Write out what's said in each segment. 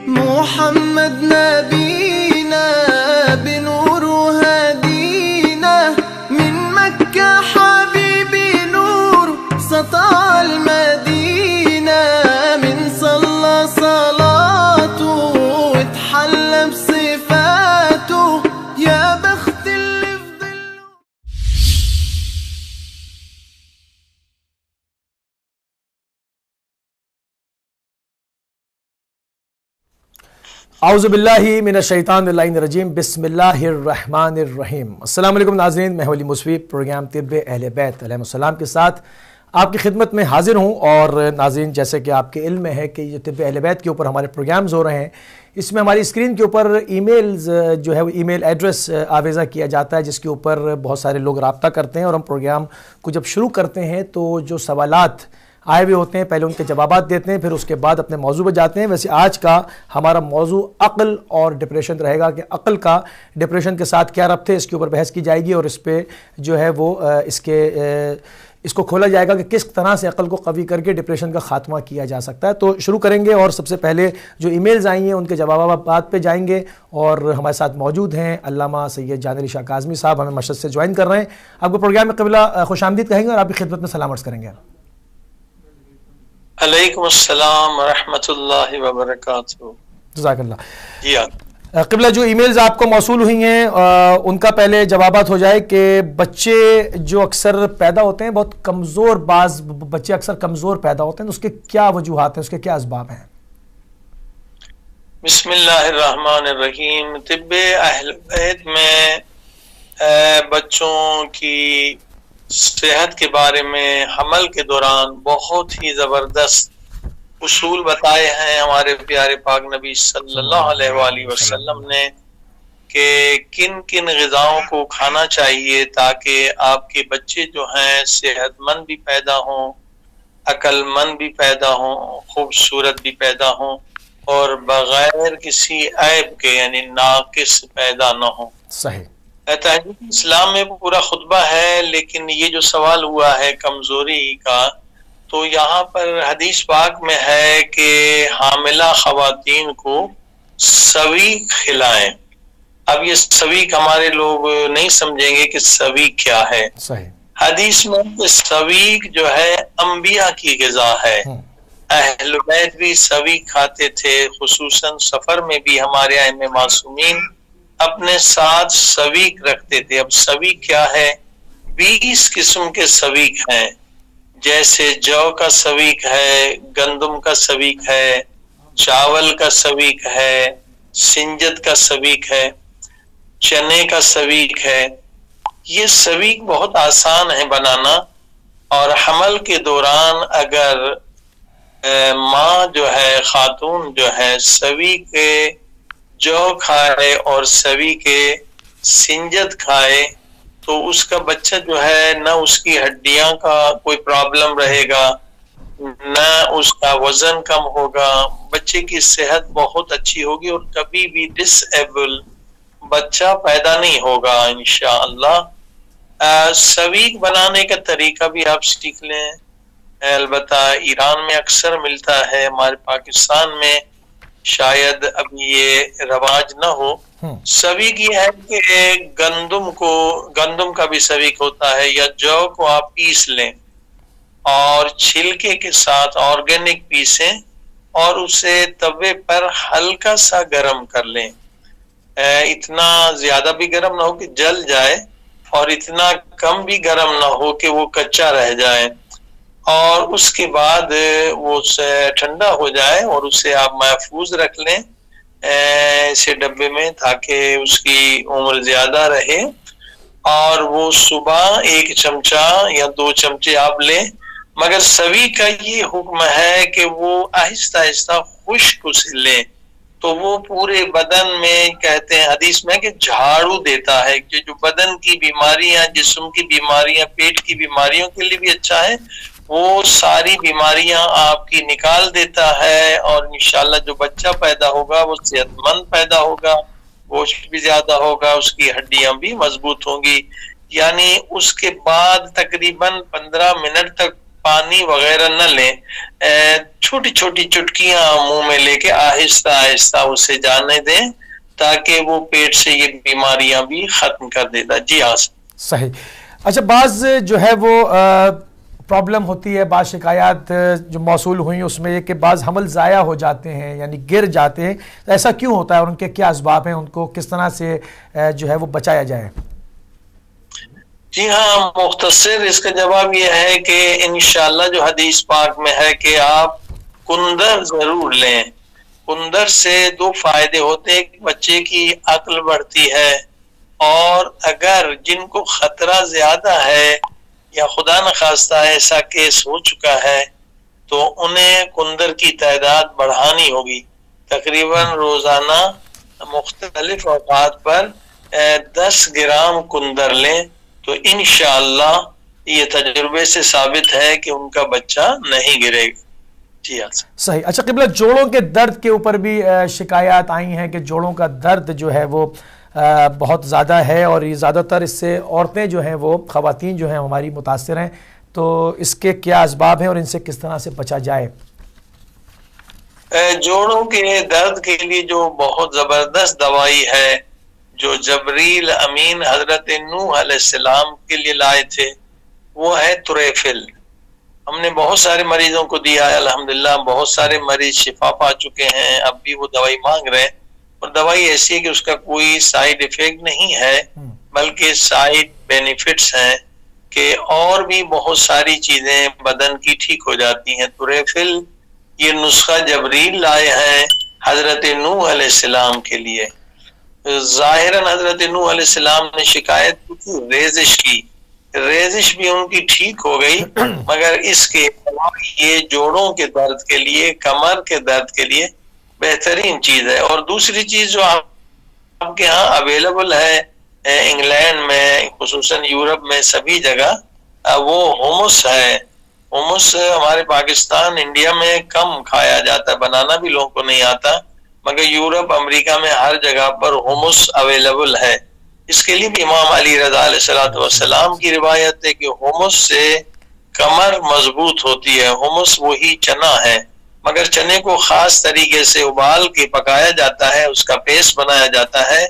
محمد نبينا بنور هدينا من مكة حبيبي نور سطع المدينة من صلى صلاته واتحلى بصفاته يا بخت اللي في ظله. اعوذ باللہ من الشیطان الرجیم بسم اللہ الرحمن الرحیم. السلام علیکم ناظرین، میں ولی موسوی پروگرام طب اہل بیت علیہ السلام کے ساتھ آپ کی خدمت میں حاضر ہوں. اور ناظرین، جیسے کہ آپ کے علم میں ہے کہ یہ طب اہل بیت کے اوپر ہمارے پروگرامز ہو رہے ہیں، اس میں ہماری اسکرین کے اوپر ای میلز جو ہے وہ ای میل ایڈریس آویزہ کیا جاتا ہے، جس کے اوپر بہت سارے لوگ رابطہ کرتے ہیں. اور ہم پروگرام کو جب شروع کرتے ہیں تو جو سوالات آئے ہوئے ہوتے ہیں پہلے ان کے جوابات دیتے ہیں، پھر اس کے بعد اپنے موضوع پہ جاتے ہیں. ویسے آج کا ہمارا موضوع عقل اور ڈپریشن رہے گا کہ عقل کا ڈپریشن کے ساتھ کیا ربط ہے، اس کے اوپر بحث کی جائے گی اور اس پہ جو ہے وہ اس کو کھولا جائے گا کہ کس طرح سے عقل کو قوی کر کے ڈپریشن کا خاتمہ کیا جا سکتا ہے. تو شروع کریں گے اور سب سے پہلے جو ای میلز آئی ہیں ان کے جوابات پہ جائیں گے. اور ہمارے ساتھ موجود ہیں علامہ سید جان علی شاہ کاظمی صاحب، ہمیں مشہد سے جوائن کر رہے ہیں. آپ کو پروگرام میں قبلہ خوش آمدید کہیں گے اور آپ کی خدمت میں سلام عرض کریں گے. علیکم السلام ورحمۃ اللہ وبرکاتہ. جزاک اللہ. جی قبلہ جو ای میلز آپ کو موصول ہوئی ہیں ان کا پہلے جوابات ہو جائے کہ بچے جو اکثر پیدا ہوتے ہیں بہت کمزور، بعض بچے اکثر کمزور پیدا ہوتے ہیں، تو اس کے کیا وجوہات ہیں، اس کے کیا اسباب ہیں؟ بسم اللہ الرحمن الرحیم. طب اہل بیت میں بچوں کی صحت کے بارے میں حمل کے دوران بہت ہی زبردست اصول بتائے ہیں ہمارے پیارے پاک نبی صلی اللہ علیہ وآلہ وسلم نے کہ کن کن غذاؤں کو کھانا چاہیے تاکہ آپ کے بچے جو ہیں صحت مند بھی پیدا ہوں، عقل مند بھی پیدا ہوں، خوبصورت بھی پیدا ہوں اور بغیر کسی عیب کے یعنی ناقص پیدا نہ ہوں. صحیح. تہذیب اسلام میں پورا خطبہ ہے، لیکن یہ جو سوال ہوا ہے کمزوری کا، تو یہاں پر حدیث پاک میں ہے کہ حاملہ خواتین کو سویق کھلائیں. اب یہ سویق ہمارے لوگ نہیں سمجھیں گے کہ سویق کیا ہے. صحیح. حدیث میں سویق جو ہے انبیاء کی غذا ہے. اہل بیت بھی سویق کھاتے تھے، خصوصاً سفر میں بھی ہمارے ائمہ معصومین اپنے ساتھ سویق رکھتے تھے. اب سویق کیا ہے؟ 20 قسم کے سویق ہیں، جیسے جو کا سویق ہے، گندم کا سویق ہے، چاول کا سویق ہے، سنجد کا سویق ہے، چنے کا سویق ہے. یہ سویق بہت آسان ہے بنانا. اور حمل کے دوران اگر ماں جو ہے، خاتون جو ہے، سویق جو کھائے اور سویق سنجد کھائے تو اس کا بچہ جو ہے نہ اس کی ہڈیاں کا کوئی پرابلم رہے گا، نہ اس کا وزن کم ہوگا، بچے کی صحت بہت اچھی ہوگی اور کبھی بھی ڈس ایبل بچہ پیدا نہیں ہوگا انشاءاللہ. سویق بنانے کا طریقہ بھی آپ سیکھ لیں. البتہ ایران میں اکثر ملتا ہے، ہمارے پاکستان میں شاید ابھی یہ رواج نہ ہو. سویق یہ ہے کہ گندم کا بھی سویق ہوتا ہے، یا جو کو آپ پیس لیں اور چھلکے کے ساتھ آرگینک پیسیں اور اسے توے پر ہلکا سا گرم کر لیں. اتنا زیادہ بھی گرم نہ ہو کہ جل جائے اور اتنا کم بھی گرم نہ ہو کہ وہ کچا رہ جائے. اور اس کے بعد وہ ٹھنڈا ہو جائے اور اسے آپ محفوظ رکھ لیں اسے ڈبے میں تاکہ اس کی عمر زیادہ رہے. اور وہ صبح 1 چمچہ یا 2 چمچے آپ لیں. مگر سویق کا یہ حکم ہے کہ وہ آہستہ آہستہ خشک اسے لیں تو وہ پورے بدن میں، کہتے ہیں حدیث میں کہ جھاڑو دیتا ہے، کہ جو بدن کی بیماریاں، جسم کی بیماریاں، پیٹ کی بیماریوں کے لیے بھی اچھا ہے، وہ ساری بیماریاں آپ کی نکال دیتا ہے. اور انشاءاللہ جو بچہ پیدا ہوگا وہ صحت مند پیدا ہوگا، گوشت بھی زیادہ ہوگا، اس کی ہڈیاں بھی مضبوط ہوں گی. یعنی اس کے بعد تقریباً 15 منٹ تک پانی وغیرہ نہ لیں، چھوٹی چھوٹی چٹکیاں منہ میں لے کے آہستہ آہستہ اسے جانے دیں تاکہ وہ پیٹ سے یہ بیماریاں بھی ختم کر دیتا. جی ہاں صحیح. اچھا، بعض جو ہے وہ پرابلم ہوتی ہے، بعض شکایات جو موصول ہوئیں اس میں یہ کہ بعض حمل ضائع ہو جاتے ہیں، یعنی گر جاتے ہیں. ایسا کیوں ہوتا ہے اور ان کے کیا اسباب ہیں؟ ان کو کس طرح سے جو ہے وہ بچایا جائے؟ جی ہاں، مختصر اس کا جواب یہ ہے کہ انشاءاللہ جو حدیث پاک میں ہے کہ آپ کندر ضرور لیں. کندر سے 2 فائدے ہوتے ہیں. بچے کی عقل بڑھتی ہے، اور اگر جن کو خطرہ زیادہ ہے یا خدا نخواستہ ایسا کیس ہو چکا ہے تو انہیں کندر کی تعداد بڑھانی ہوگی. تقریباً روزانہ مختلف اوقات پر 10 گرام کندر لیں تو انشاءاللہ یہ تجربے سے ثابت ہے کہ ان کا بچہ نہیں گرے گا. جی ہاں صحیح. اچھا قبلہ، جوڑوں کے درد کے اوپر بھی شکایات آئی ہیں کہ جوڑوں کا درد جو ہے وہ بہت زیادہ ہے، اور یہ زیادہ تر اس سے عورتیں جو ہیں وہ خواتین جو ہیں ہماری متاثر ہیں. تو اس کے کیا اسباب ہیں اور ان سے کس طرح سے بچا جائے؟ جوڑوں کے درد کے لیے جو بہت زبردست دوائی ہے جو جبریل امین حضرت نوح علیہ السلام کے لیے لائے تھے وہ ہے تریفل. ہم نے بہت سارے مریضوں کو دیا ہے، الحمدللہ بہت سارے مریض شفا پا چکے ہیں، اب بھی وہ دوائی مانگ رہے ہیں. اور دوائی ایسی ہے کہ اس کا کوئی سائیڈ ایفیکٹ نہیں ہے بلکہ سائیڈ بینیفٹس ہیں کہ اور بھی بہت ساری چیزیں بدن کی ٹھیک ہو جاتی ہیں. تریفل یہ نسخہ جبریل لائے ہیں حضرت نوح علیہ السلام کے لیے. ظاہراً حضرت نوح علیہ السلام نے شکایت کی ریزش کی، ریزش بھی ان کی ٹھیک ہو گئی، مگر اس کے یہ جوڑوں کے درد کے لیے، کمر کے درد کے لیے بہترین چیز ہے. اور دوسری چیز جو آپ کے ہاں اویلیبل ہے انگلینڈ میں، خصوصاً یورپ میں سبھی جگہ، وہ ہمس ہے. ہمس ہمارے پاکستان انڈیا میں کم کھایا جاتا ہے، بنانا بھی لوگوں کو نہیں آتا، مگر یورپ امریکہ میں ہر جگہ پر ہمس اویلیبل ہے. اس کے لیے بھی امام علی رضا علیہ السلام کی روایت ہے کہ ہمس سے کمر مضبوط ہوتی ہے. ہمس وہی چنا ہے، مگر چنے کو خاص طریقے سے ابال کے پکایا جاتا ہے، اس کا پیسٹ بنایا جاتا ہے،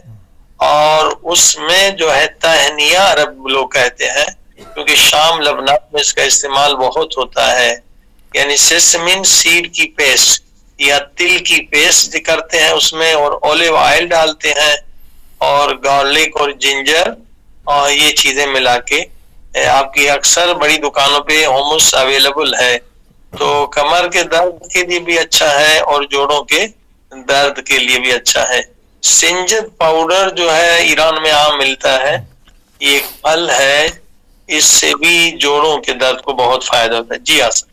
اور اس میں جو ہے تہنیہ عرب لوگ کہتے ہیں کیونکہ شام لبنان میں اس کا استعمال بہت ہوتا ہے، یعنی سیسمین سیڈ کی پیسٹ یا تل کی پیسٹ کرتے ہیں اس میں، اور اولیو آئل ڈالتے ہیں اور گارلک اور جنجر اور یہ چیزیں ملا کے. آپ کی اکثر بڑی دکانوں پہ ہمس اویلیبل ہے. تو کمر کے درد کے لیے بھی اچھا ہے اور جوڑوں کے درد کے لیے بھی اچھا ہے. سنجد پاؤڈر جو ہے ایران میں عام ملتا ہے، یہ ایک پھل ہے، اس سے بھی جوڑوں کے درد کو بہت فائدہ ہوتا ہے. جی ہاں سر.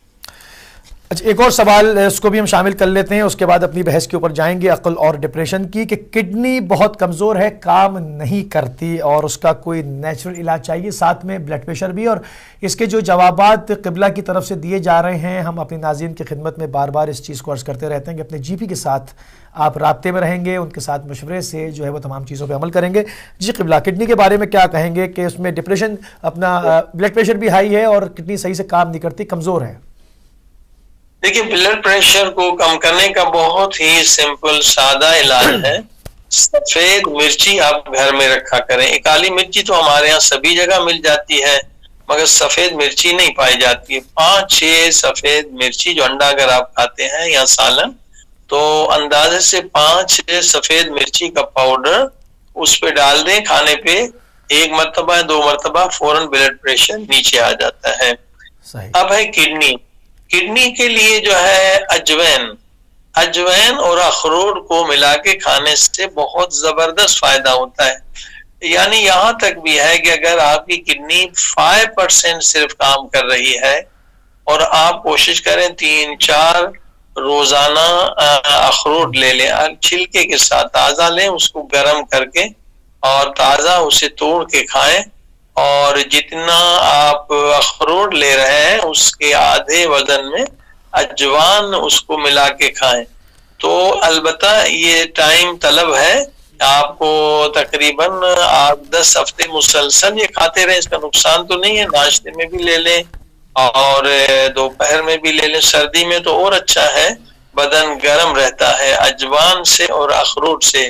اچھا، ایک اور سوال اس کو بھی ہم شامل کر لیتے ہیں، اس کے بعد اپنی بحث کے اوپر جائیں گے، عقل اور ڈپریشن کی، کہ کڈنی بہت کمزور ہے، کام نہیں کرتی اور اس کا کوئی نیچرل علاج چاہیے، ساتھ میں بلڈ پریشر بھی. اور اس کے جو جوابات قبلہ کی طرف سے دیے جا رہے ہیں، ہم اپنی ناظرین کی خدمت میں بار بار اس چیز کو عرض کرتے رہتے ہیں کہ اپنے جی پی کے ساتھ آپ رابطے میں رہیں گے، ان کے ساتھ مشورے سے جو ہے وہ تمام چیزوں پہ عمل کریں گے. جی قبلہ، کڈنی کے بارے میں کیا کہیں گے کہ اس میں ڈپریشن، اپنا بلڈ پریشر بھی ہائی ہے اور کڈنی صحیح سے کام نہیں کرتی، کمزور ہے؟ دیکھیے، بلڈ پریشر کو کم کرنے کا بہت ہی سمپل سادہ علاج ہے. سفید مرچی آپ گھر میں رکھا کریں. کالی مرچی تو ہمارے ہاں سبھی جگہ مل جاتی ہے، مگر سفید مرچی نہیں پائی جاتی ہے. 5-6 سفید مرچی جو انڈا اگر آپ کھاتے ہیں یا سالن، تو اندازے سے 5-6 سفید مرچی کا پاؤڈر اس پہ ڈال دیں کھانے پہ، 1 مرتبہ 2 مرتبہ، فوراً بلڈ پریشر نیچے آ جاتا ہے. اب ہے کڈنی. کڈنی کے لیے جو ہے اجوین اور اخروٹ کو ملا کے کھانے سے بہت زبردست فائدہ ہوتا ہے. یعنی یہاں تک بھی ہے کہ اگر آپ کی کڈنی 5% صرف کام کر رہی ہے اور آپ کوشش کریں 3-4 روزانہ اخروٹ لے لیں، چھلکے کے ساتھ تازہ لیں، اس کو گرم کر کے اور تازہ اسے توڑ کے کھائیں، اور جتنا آپ اخروٹ لے رہے ہیں اس کے آدھے وزن میں اجوان اس کو ملا کے کھائیں. تو البتہ یہ ٹائم طلب ہے، آپ کو تقریباً 8-10 ہفتے مسلسل یہ کھاتے رہیں، اس کا نقصان تو نہیں ہے. ناشتے میں بھی لے لیں اور دوپہر میں بھی لے لیں، سردی میں تو اور اچھا ہے، بدن گرم رہتا ہے اجوان سے اور اخروٹ سے،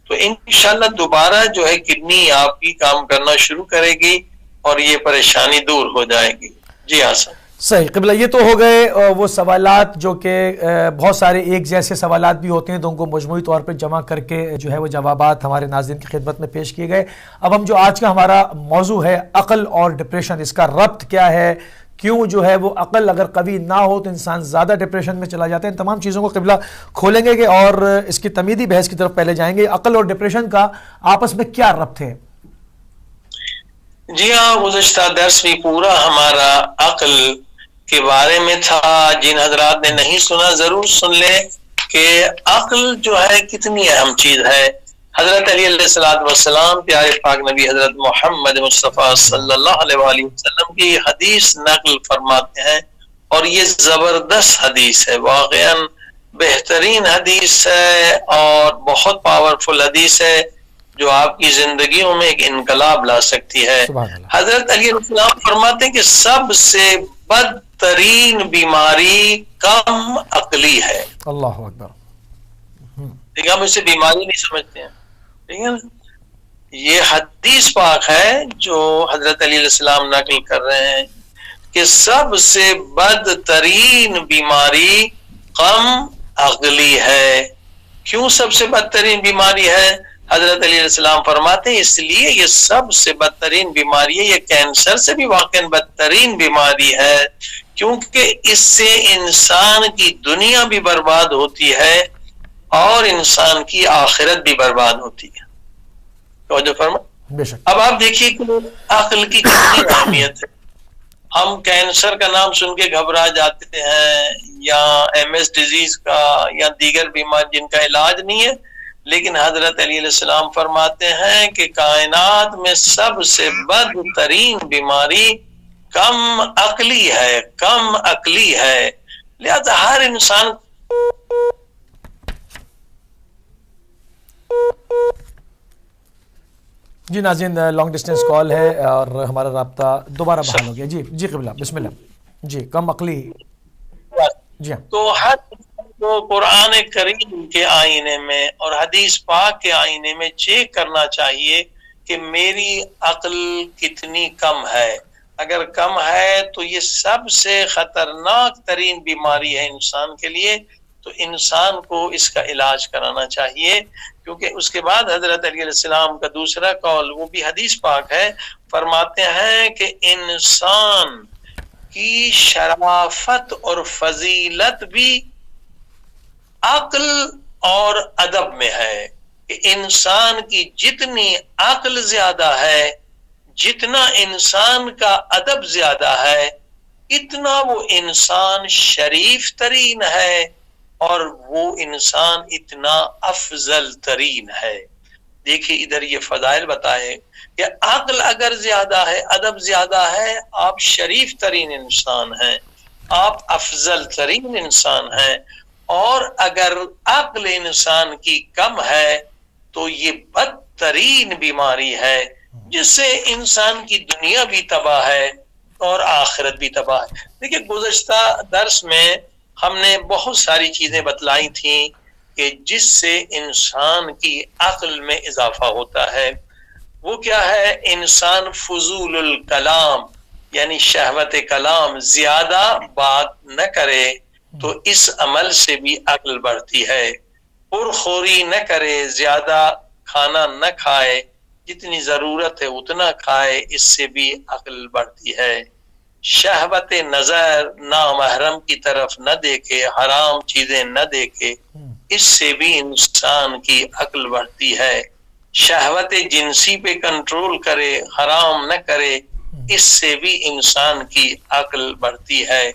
تو انشاءاللہ دوبارہ جو ہے کڈنی آپ کی کام کرنا شروع کرے گی اور یہ پریشانی دور ہو جائے گی۔ جی ہاں سر صحیح قبلہ، یہ تو ہو گئے وہ سوالات جو کہ بہت سارے ایک جیسے سوالات بھی ہوتے ہیں تو ان کو مجموعی طور پہ جمع کر کے جو ہے وہ جوابات ہمارے ناظرین کی خدمت میں پیش کیے گئے۔ اب ہم جو آج کا ہمارا موضوع ہے عقل اور ڈپریشن، اس کا ربط کیا ہے، کیوں جو ہے وہ عقل اگر قوی نہ ہو تو انسان زیادہ ڈپریشن میں چلا جاتا ہے، ان تمام چیزوں کو قبلہ کھولیں گے اور اس کی تمیدی بحث کی طرف پہلے جائیں گے۔ عقل اور ڈپریشن کا آپس میں کیا ربط ہے؟ جی ہاں، گزشتہ درس بھی پورا ہمارا عقل کے بارے میں تھا، جن حضرات نے نہیں سنا ضرور سن لیں کہ عقل جو ہے کتنی اہم چیز ہے۔ حضرت علی علیہ السلام پیارے پاک نبی حضرت محمد مصطفیٰ صلی اللہ علیہ وآلہ وسلم کی حدیث نقل فرماتے ہیں، اور یہ زبردست حدیث ہے، واقعاً بہترین حدیث ہے اور بہت پاورفل حدیث ہے جو آپ کی زندگیوں میں ایک انقلاب لا سکتی ہے۔ حضرت علی علیہ السلام فرماتے ہیں کہ سب سے بدترین بیماری کم عقلی ہے۔ اللہ اکبر۔ ٹھیک ہے، ہم اسے بیماری نہیں سمجھتے ہیں، ٹھیک ہے، یہ حدیث پاک ہے جو حضرت علی علیہ السلام نقل کر رہے ہیں کہ سب سے بدترین بیماری کم عقلی ہے۔ کیوں سب سے بدترین بیماری ہے؟ حضرت علی علیہ السلام فرماتے ہیں اس لیے یہ سب سے بدترین بیماری ہے، یہ کینسر سے بھی واقعاً بدترین بیماری ہے، کیونکہ اس سے انسان کی دنیا بھی برباد ہوتی ہے اور انسان کی آخرت بھی برباد ہوتی ہے۔ توجہ فرما۔ اب آپ دیکھیے کہ عقل کی کتنی اہمیت ہے۔ ہم کینسر کا نام سن کے گھبرا جاتے ہیں، یا ایم ایس ڈیزیز کا، یا دیگر بیماری جن کا علاج نہیں ہے، لیکن حضرت علی علیہ السلام فرماتے ہیں کہ کائنات میں سب سے بدترین بیماری کم عقلی ہے، کم عقلی ہے۔ لہذا ہر انسان جی ناظرین، لانگ ڈسٹینس کال ہے اور ہمارا رابطہ دوبارہ بحال ہو گیا۔ جی قبلہ بسم اللہ۔ جی کم عقلی، جی ہاں، تو ہر کو قرآن کریم کے آئینے میں اور حدیث پاک کے آئینے میں چیک کرنا چاہیے کہ میری عقل کتنی کم ہے۔ اگر کم ہے تو یہ سب سے خطرناک ترین بیماری ہے انسان کے لیے، تو انسان کو اس کا علاج کرانا چاہیے، کیونکہ اس کے بعد حضرت علی علیہ السلام کا دوسرا قول وہ بھی حدیث پاک ہے، فرماتے ہیں کہ انسان کی شرافت اور فضیلت بھی عقل اور ادب میں ہے، کہ انسان کی جتنی عقل زیادہ ہے، جتنا انسان کا ادب زیادہ ہے، اتنا وہ انسان شریف ترین ہے اور وہ انسان اتنا افضل ترین ہے۔ دیکھیے ادھر یہ فضائل بتائے کہ عقل اگر زیادہ ہے، ادب زیادہ ہے، آپ شریف ترین انسان ہیں، آپ افضل ترین انسان ہیں، اور اگر عقل انسان کی کم ہے تو یہ بدترین بیماری ہے جس سے انسان کی دنیا بھی تباہ ہے اور آخرت بھی تباہ ہے۔ دیکھیے گزشتہ درس میں ہم نے بہت ساری چیزیں بتلائی تھیں کہ جس سے انسان کی عقل میں اضافہ ہوتا ہے۔ وہ کیا ہے؟ انسان فضول الکلام یعنی شہوت کلام، زیادہ بات نہ کرے تو اس عمل سے بھی عقل بڑھتی ہے۔ پرخوری نہ کرے، زیادہ کھانا نہ کھائے، جتنی ضرورت ہے اتنا کھائے، اس سے بھی عقل بڑھتی ہے۔ شہوت نظر، نامحرم کی طرف نہ دیکھے، حرام چیزیں نہ دیکھے، اس سے بھی انسان کی عقل بڑھتی ہے۔ شہوت جنسی پہ کنٹرول کرے، حرام نہ کرے، اس سے بھی انسان کی عقل بڑھتی ہے۔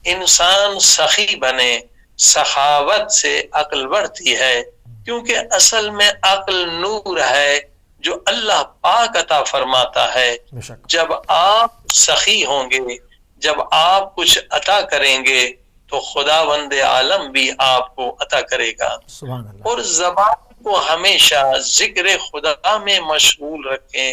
انسان سخی بنے، سخاوت سے عقل بڑھتی ہے، کیونکہ اصل میں عقل نور ہے جو اللہ پاک عطا فرماتا ہے۔ جب آپ سخی ہوں گے، جب آپ کچھ عطا کریں گے تو خداوند عالم بھی آپ کو عطا کرے گا۔ اور زبان کو ہمیشہ ذکر خدا میں مشغول رکھیں،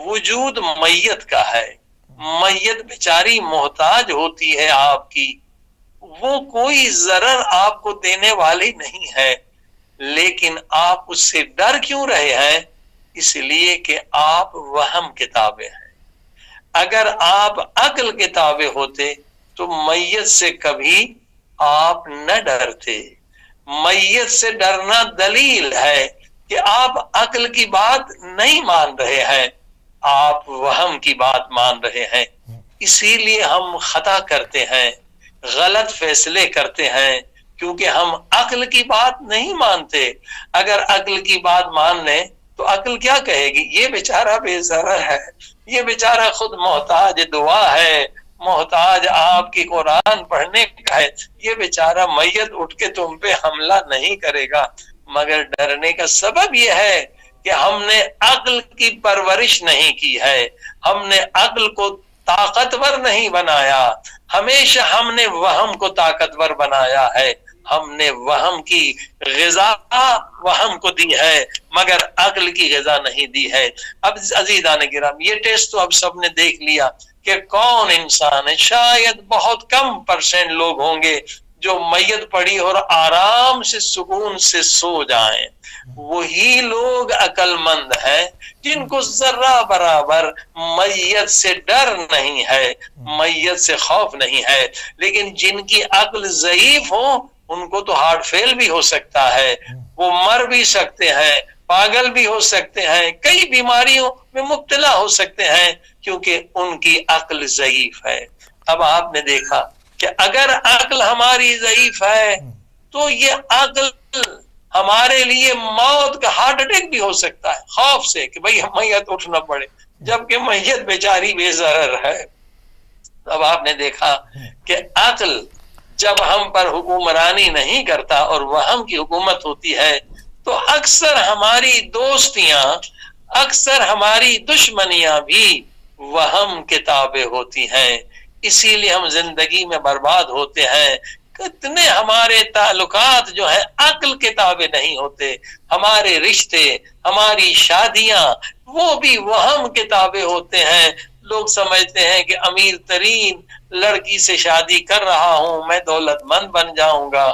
وجود میت کا ہے، میت بیچاری محتاج ہوتی ہے آپ کی، وہ کوئی ضرر آپ کو دینے والی نہیں ہے، لیکن آپ اس سے ڈر کیوں رہے ہیں؟ اس لیے کہ آپ وہم کے تابع ہیں۔ اگر آپ عقل کے تابع ہوتے تو میت سے کبھی آپ نہ ڈرتے۔ میت سے ڈرنا دلیل ہے کہ آپ عقل کی بات نہیں مان رہے ہیں، آپ وہم کی بات مان رہے ہیں۔ اسی لیے ہم خطا کرتے ہیں، غلط فیصلے کرتے ہیں، کیونکہ ہم عقل کی بات نہیں مانتے۔ اگر عقل کی بات مان لیں تو عقل کیا کہے گی؟ یہ بیچارہ بے ضرر ہے، یہ بیچارہ خود محتاج دعا ہے، محتاج آپ کی قرآن پڑھنے کا ہے، یہ بیچارہ میت اٹھ کے تم پہ حملہ نہیں کرے گا۔ مگر ڈرنے کا سبب یہ ہے کہ ہم نے عقل کی پرورش نہیں کی ہے، ہم نے عقل کو طاقتور نہیں بنایا، ہمیشہ ہم نے وہم کو طاقتور بنایا ہے، ہم نے وہم کی غذا وہم کو دی ہے مگر عقل کی غذا نہیں دی ہے۔ اب عزیزان کرام، یہ ٹیسٹ تو اب سب نے دیکھ لیا کہ کون انسان ہے۔ شاید بہت کم پرسنٹ لوگ ہوں گے جو میت پڑی اور آرام سے سکون سے سو جائیں، وہی لوگ عقل مند ہیں جن کو ذرہ برابر میت سے ڈر نہیں ہے، میت سے خوف نہیں ہے۔ لیکن جن کی عقل ضعیف ہو ان کو تو ہارٹ فیل بھی ہو سکتا ہے، وہ مر بھی سکتے ہیں، پاگل بھی ہو سکتے ہیں، کئی بیماریوں میں مبتلا ہو سکتے ہیں کیونکہ ان کی عقل ضعیف ہے۔ اب آپ نے دیکھا کہ اگر عقل ہماری ضعیف ہے تو یہ عقل ہمارے لیے موت کا ہارٹ اٹیک بھی ہو سکتا ہے، خوف سے کہ بھئی میت اٹھنا پڑے، جبکہ میت بیچاری بے ضرر ہے۔ اب آپ نے دیکھا کہ عقل جب ہم پر حکمرانی نہیں کرتا اور وہم کی حکومت ہوتی ہے تو اکثر ہماری دوستیاں، اکثر ہماری دشمنیاں بھی وہم کے تابع ہوتی ہیں۔ اسی لیے ہم زندگی میں برباد ہوتے ہیں۔ کتنے ہمارے تعلقات جو ہیں عقل کے تابع نہیں ہوتے، ہمارے رشتے، ہماری شادیاں وہ بھی وہم کے تابع ہوتے ہیں۔ لوگ سمجھتے ہیں کہ امیر ترین لڑکی سے شادی کر رہا ہوں، میں دولت مند بن جاؤں گا۔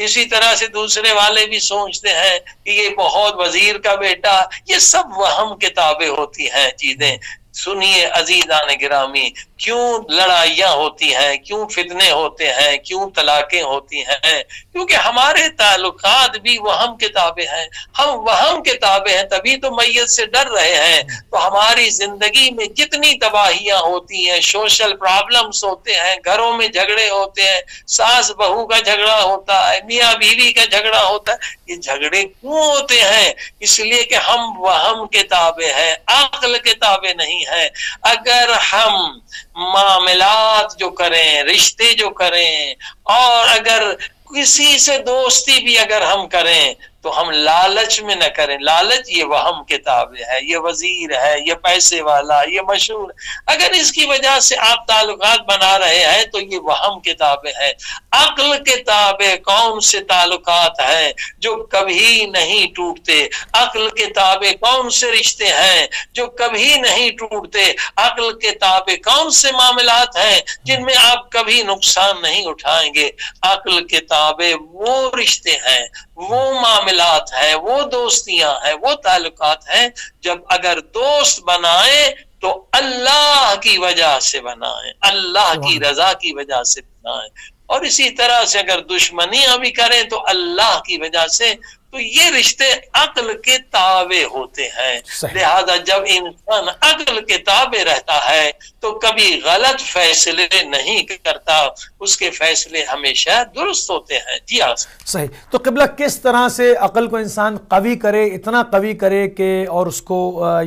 اسی طرح سے دوسرے والے بھی سوچتے ہیں کہ یہ بہت وزیر کا بیٹا، یہ سب وہم کے تابع ہوتی ہیں چیزیں۔ سنیے عزیزان گرامی، کیوں لڑائیاں ہوتی ہیں، کیوں فتنے ہوتے ہیں، کیوں طلاقیں ہوتی ہیں؟ کیونکہ ہمارے تعلقات بھی وہم کے تابع ہیں۔ ہم وہم کے تابع ہیں، تبھی تو میت سے ڈر رہے ہیں۔ تو ہماری زندگی میں جتنی تباہیاں ہوتی ہیں، سوشل پرابلمز ہوتے ہیں، گھروں میں جھگڑے ہوتے ہیں، ساس بہو کا جھگڑا ہوتا ہے، میاں بیوی کا جھگڑا ہوتا ہے، یہ جھگڑے کیوں ہوتے ہیں؟ اس لیے کہ ہم وہم کے تابع ہیں، عقل کے تابع نہیں ہیں۔ اگر ہم معاملات جو کریں، رشتے جو کریں، اور اگر کسی سے دوستی بھی اگر ہم کریں تو ہم لالچ میں نہ کریں۔ لالچ یہ وہم کے تابع ہے، یہ وزیر ہے، یہ پیسے والا، یہ مشہور، اگر اس کی وجہ سے آپ تعلقات بنا رہے ہیں تو یہ وہم کے تابع ہے۔ عقل کے تابع کون سے تعلقات ہیں جو کبھی نہیں ٹوٹتے؟ عقل کے تابع کون سے رشتے ہیں جو کبھی نہیں ٹوٹتے؟ عقل کے تابع کون سے معاملات ہیں جن میں آپ کبھی نقصان نہیں اٹھائیں گے؟ عقل کے تابع وہ رشتے ہیں، وہ معاملات ہیں، وہ دوستیاں ہیں، وہ تعلقات ہیں جب اگر دوست بنائیں تو اللہ کی وجہ سے بنائیں، اللہ کی رضا کی وجہ سے بنائیں، اور اسی طرح سے اگر دشمنیاں بھی کریں تو اللہ کی وجہ سے۔ تو یہ رشتے عقل کے تابع ہوتے ہیں۔ لہذا جب انسان عقل کے تابع رہتا ہے تو کبھی غلط فیصلے نہیں کرتا، اس کے فیصلے ہمیشہ درست ہوتے ہیں۔ جی ہاں صحیح۔ تو قبلہ کس طرح سے عقل کو انسان قوی کرے، اتنا قوی کرے کہ اور اس کو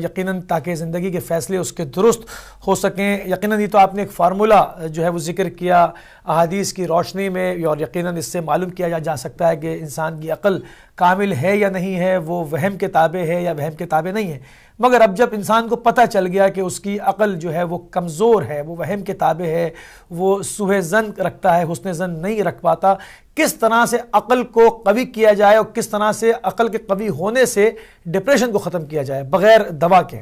یقیناً تاکہ زندگی کے فیصلے اس کے درست ہو سکیں؟ یقیناً یہ تو آپ نے ایک فارمولہ جو ہے وہ ذکر کیا احادیث کی روشنی میں، اور یقیناً اس سے معلوم کیا جا سکتا ہے کہ انسان کی عقل کامل ہے یا نہیں ہے، وہ وہم کے تابع ہے یا وہم کے تابع نہیں ہے۔ مگر اب جب انسان کو پتہ چل گیا کہ اس کی عقل جو ہے وہ کمزور ہے، وہ وہم کے تابع ہے، وہ سوء ظن رکھتا ہے، حسن ظن نہیں رکھ پاتا، کس طرح سے عقل کو قوی کیا جائے اور کس طرح سے عقل کے قوی ہونے سے ڈپریشن کو ختم کیا جائے بغیر دوا کے؟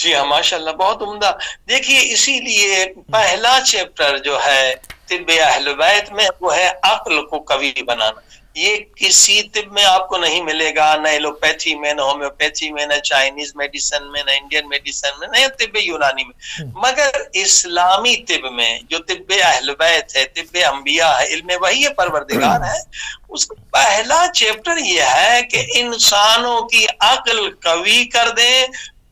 جی ہاں ماشاءاللہ، بہت عمدہ. دیکھیے اسی لیے پہلا چیپٹر جو ہے طب اہل بیت میں وہ ہے عقل کو قوی بنانا. یہ کسی طب میں آپ کو نہیں ملے گا، نہ ایلوپیتھی میں، نہ ہومیوپیتھی میں، نہ چائنیز میڈیسن میں، نہ انڈین میڈیسن میں، نہ طب یونانی میں. مگر اسلامی طب میں جو طب اہل بیت ہے، طب انبیاء ہے، علم وحی پروردگار ہے، اس کا پہلا چیپٹر یہ ہے کہ انسانوں کی عقل قوی کر دیں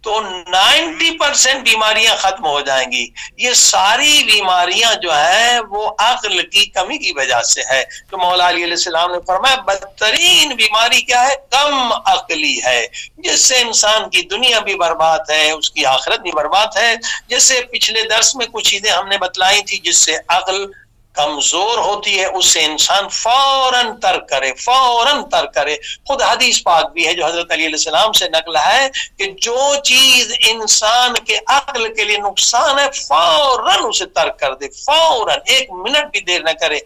تو 90% بیماریاں ختم ہو جائیں گی. یہ ساری بیماریاں جو ہیں وہ عقل کی کمی کی وجہ سے ہے. تو مولا علی علیہ السلام نے فرمایا بدترین بیماری کیا ہے؟ کم عقلی ہے، جس سے انسان کی دنیا بھی برباد ہے، اس کی آخرت بھی برباد ہے. جیسے پچھلے درس میں کچھ چیزیں ہم نے بتلائی تھی، جس سے عقل کمزور ہوتی ہے اس سے انسان فوراً ترک کرے. خود حدیث پاک بھی ہے جو حضرت علی علیہ السلام سے نقل ہے کہ جو چیز انسان کے عقل کے لیے نقصان ہے فوراً اسے ترک کر دے، فوراً، 1 منٹ بھی دیر نہ کرے.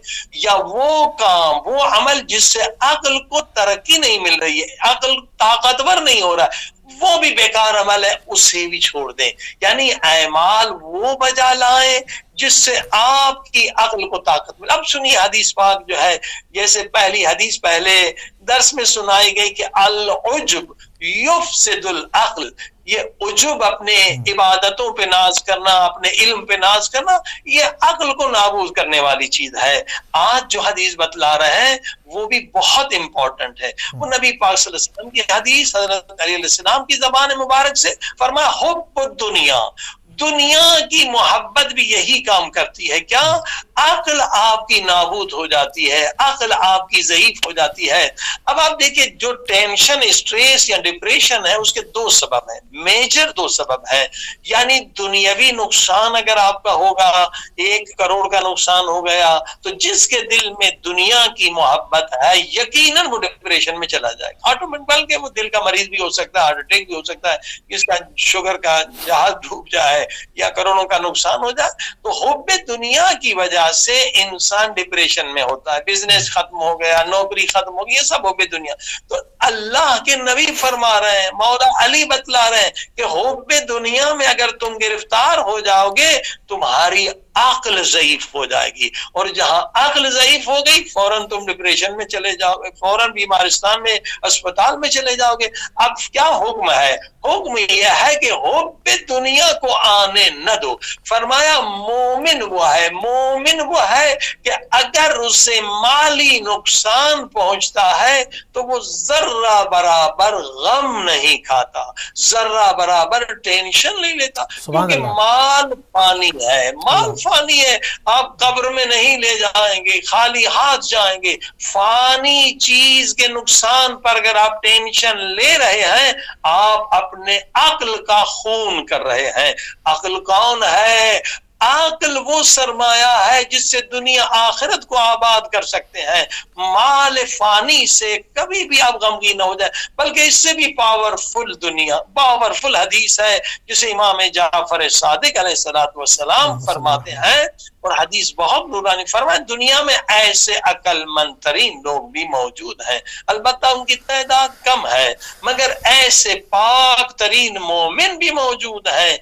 یا وہ کام، وہ عمل جس سے عقل کو ترقی نہیں مل رہی ہے، عقل طاقتور نہیں ہو رہا ہے، وہ بھی بیکار عمل ہے، اسے بھی چھوڑ دیں. یعنی اعمال وہ بجا لائیں جس سے آپ کی عقل کو طاقت ملے. اب سنیے حدیث پاک جو ہے، جیسے پہلی حدیث پہلے درس میں سنائی گئی کہ العجب یفسد العقل. یہ عجب، اپنے عبادتوں پہ ناز کرنا، اپنے علم پہ ناز کرنا، یہ عقل کو نابود کرنے والی چیز ہے. آج جو حدیث بتلا رہے ہیں وہ بھی بہت امپورٹنٹ ہے. وہ نبی پاک صلی اللہ علیہ وسلم کی حدیث حضرت علی علیہ السلام کی زبان مبارک سے فرمایا حب الدنیا، دنیا کی محبت بھی یہی کام کرتی ہے. کیا؟ عقل آپ کی نابود ہو جاتی ہے، عقل آپ کی ضعیف ہو جاتی ہے. اب آپ دیکھیں جو ٹینشن، اسٹریس یا ڈپریشن ہے، اس کے 2 سبب ہیں، میجر 2 سبب ہیں. یعنی دنیاوی نقصان اگر آپ کا ہوگا، 1 کروڑ کا نقصان ہو گیا، تو جس کے دل میں دنیا کی محبت ہے یقیناً وہ ڈپریشن میں چلا جائے گا آٹومیٹک. بلکہ وہ دل کا مریض بھی ہو سکتا ہے، ہارٹ اٹیک بھی ہو سکتا ہے، جس کا شوگر کا جہاز ڈوب جائے یا کروڑوں کا نقصان ہو جائے. تو حب دنیا کی وجہ سے انسان ڈپریشن میں ہوتا ہے، بزنس ختم ہو گیا، نوکری ختم ہو گئی، یہ سب حب دنیا. تو اللہ کے نبی فرما رہے ہیں، مولا علی بتلا رہے ہیں کہ حب دنیا میں اگر تم گرفتار ہو جاؤ گے تمہاری عقل ضعیف ہو جائے گی، اور جہاں عقل ضعیف ہو گئی فوراً تم ڈپریشن میں چلے جاؤ گے، فوراً بیمارستان میں، اسپتال میں چلے جاؤ گے. اب کیا حکم ہے؟ حکم یہ ہے کہ حب دنیا کو آنے نہ دو. فرمایا مومن وہ ہے کہ اگر اسے مالی نقصان پہنچتا ہے تو وہ ذرہ برابر غم نہیں کھاتا، ذرہ برابر ٹینشن نہیں لیتا، کیونکہ مال فانی ہے، فانی ہے. آپ قبر میں نہیں لے جائیں گے، خالی ہاتھ جائیں گے. فانی چیز کے نقصان پر اگر آپ ٹینشن لے رہے ہیں، آپ اپنے عقل کا خون کر رہے ہیں. عقل کون ہے؟ عقل وہ سرمایہ ہے جس سے دنیا آخرت کو آباد کر سکتے ہیں. مال فانی سے کبھی بھی آپ غمگین نہ ہو جائے، بلکہ اس سے بھی پاورفل دنیا، پاورفل حدیث ہے جسے امام جعفر صادق علیہ السلام فرماتے ہیں، اور حدیث بہت نورانی. فرمائے دنیا میں ایسے عقل مند ترین لوگ بھی موجود ہیں، البتہ ان کی تعداد کم ہے، مگر ایسے پاک ترین مومن بھی موجود ہیں.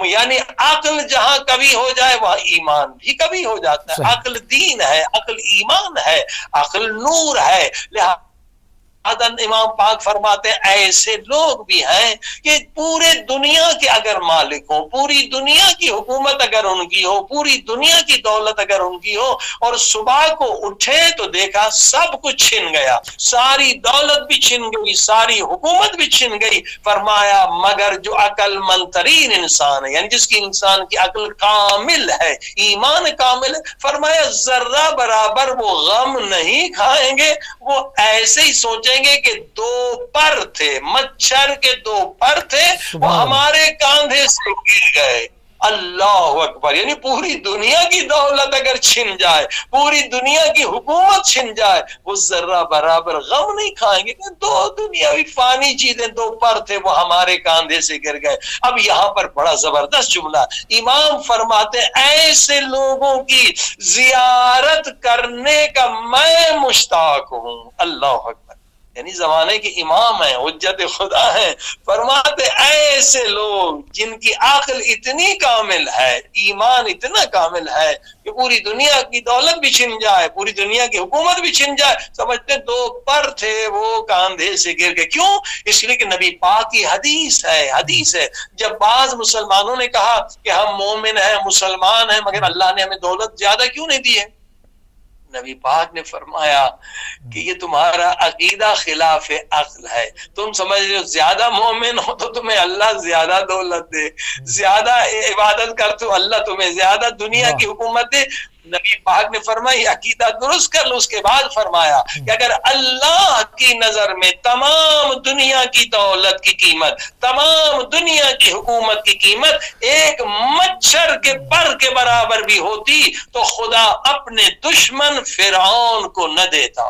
یعنی عقل جہاں کبھی ہو جائے وہاں ایمان بھی کبھی ہو جاتا ہے. عقل دین ہے، عقل ایمان ہے، عقل نور ہے. لہذا امام پاک فرماتے ہیں ایسے لوگ بھی ہیں کہ پورے دنیا کے اگر مالک ہو، پوری دنیا کی حکومت اگر ان کی ہو، پوری دنیا کی دولت اگر ان کی ہو، اور صبح کو اٹھے تو دیکھا سب کچھ چھن گیا، ساری دولت بھی چھن گئی، ساری حکومت بھی چھن گئی. فرمایا مگر جو عقل مند ترین انسان ہے، یعنی جس کی انسان کی عقل کامل ہے، ایمان کامل ہے، فرمایا ذرہ برابر وہ غم نہیں کھائیں گے. وہ ایسے ہی سوچیں گے کہ 2 پر تھے، مچھر کے 2 پر تھے، وہ ہمارے کاندھے سے گر گئے. اللہ اکبر. یعنی پوری دنیا کی دولت اگر چھن جائے، پوری دنیا کی حکومت چھن جائے، وہ ذرہ برابر غم نہیں کھائیں گے. 2 دنیاوی فانی چیزیں 2 پر تھے، وہ ہمارے کاندھے سے گر گئے. اب یہاں پر بڑا زبردست جملہ امام فرماتے ایسے لوگوں کی زیارت کرنے کا میں مشتاق ہوں. اللہ اکبر. یعنی زمانے کے امام ہیں، حجت خدا ہیں، فرماتے ایسے لوگ جن کی عقل اتنی کامل ہے، ایمان اتنا کامل ہے کہ پوری دنیا کی دولت بھی چھن جائے، پوری دنیا کی حکومت بھی چھن جائے، سمجھتے دو پر تھے وہ کاندھے سے گر گئے. کیوں؟ اس لیے کہ نبی پاک کی حدیث ہے. جب بعض مسلمانوں نے کہا کہ ہم مومن ہیں، مسلمان ہیں، مگر اللہ نے ہمیں دولت زیادہ کیوں نہیں دی ہے، نبی پاک نے فرمایا کہ یہ تمہارا عقیدہ خلاف عقل ہے. تم سمجھ رہے ہو زیادہ مومن ہو تو تمہیں اللہ زیادہ دولت دے، زیادہ عبادت کر تو اللہ تمہیں زیادہ دنیا کی حکومت دے. نبی پاک نے فرمایا عقیدہ درست کر لو. اس کے بعد فرمایا کہ اگر اللہ کی نظر میں تمام دنیا کی دولت کی قیمت، تمام دنیا کی حکومت کی قیمت ایک مچھر کے پر کے برابر بھی ہوتی تو خدا اپنے دشمن فرعون کو نہ دیتا.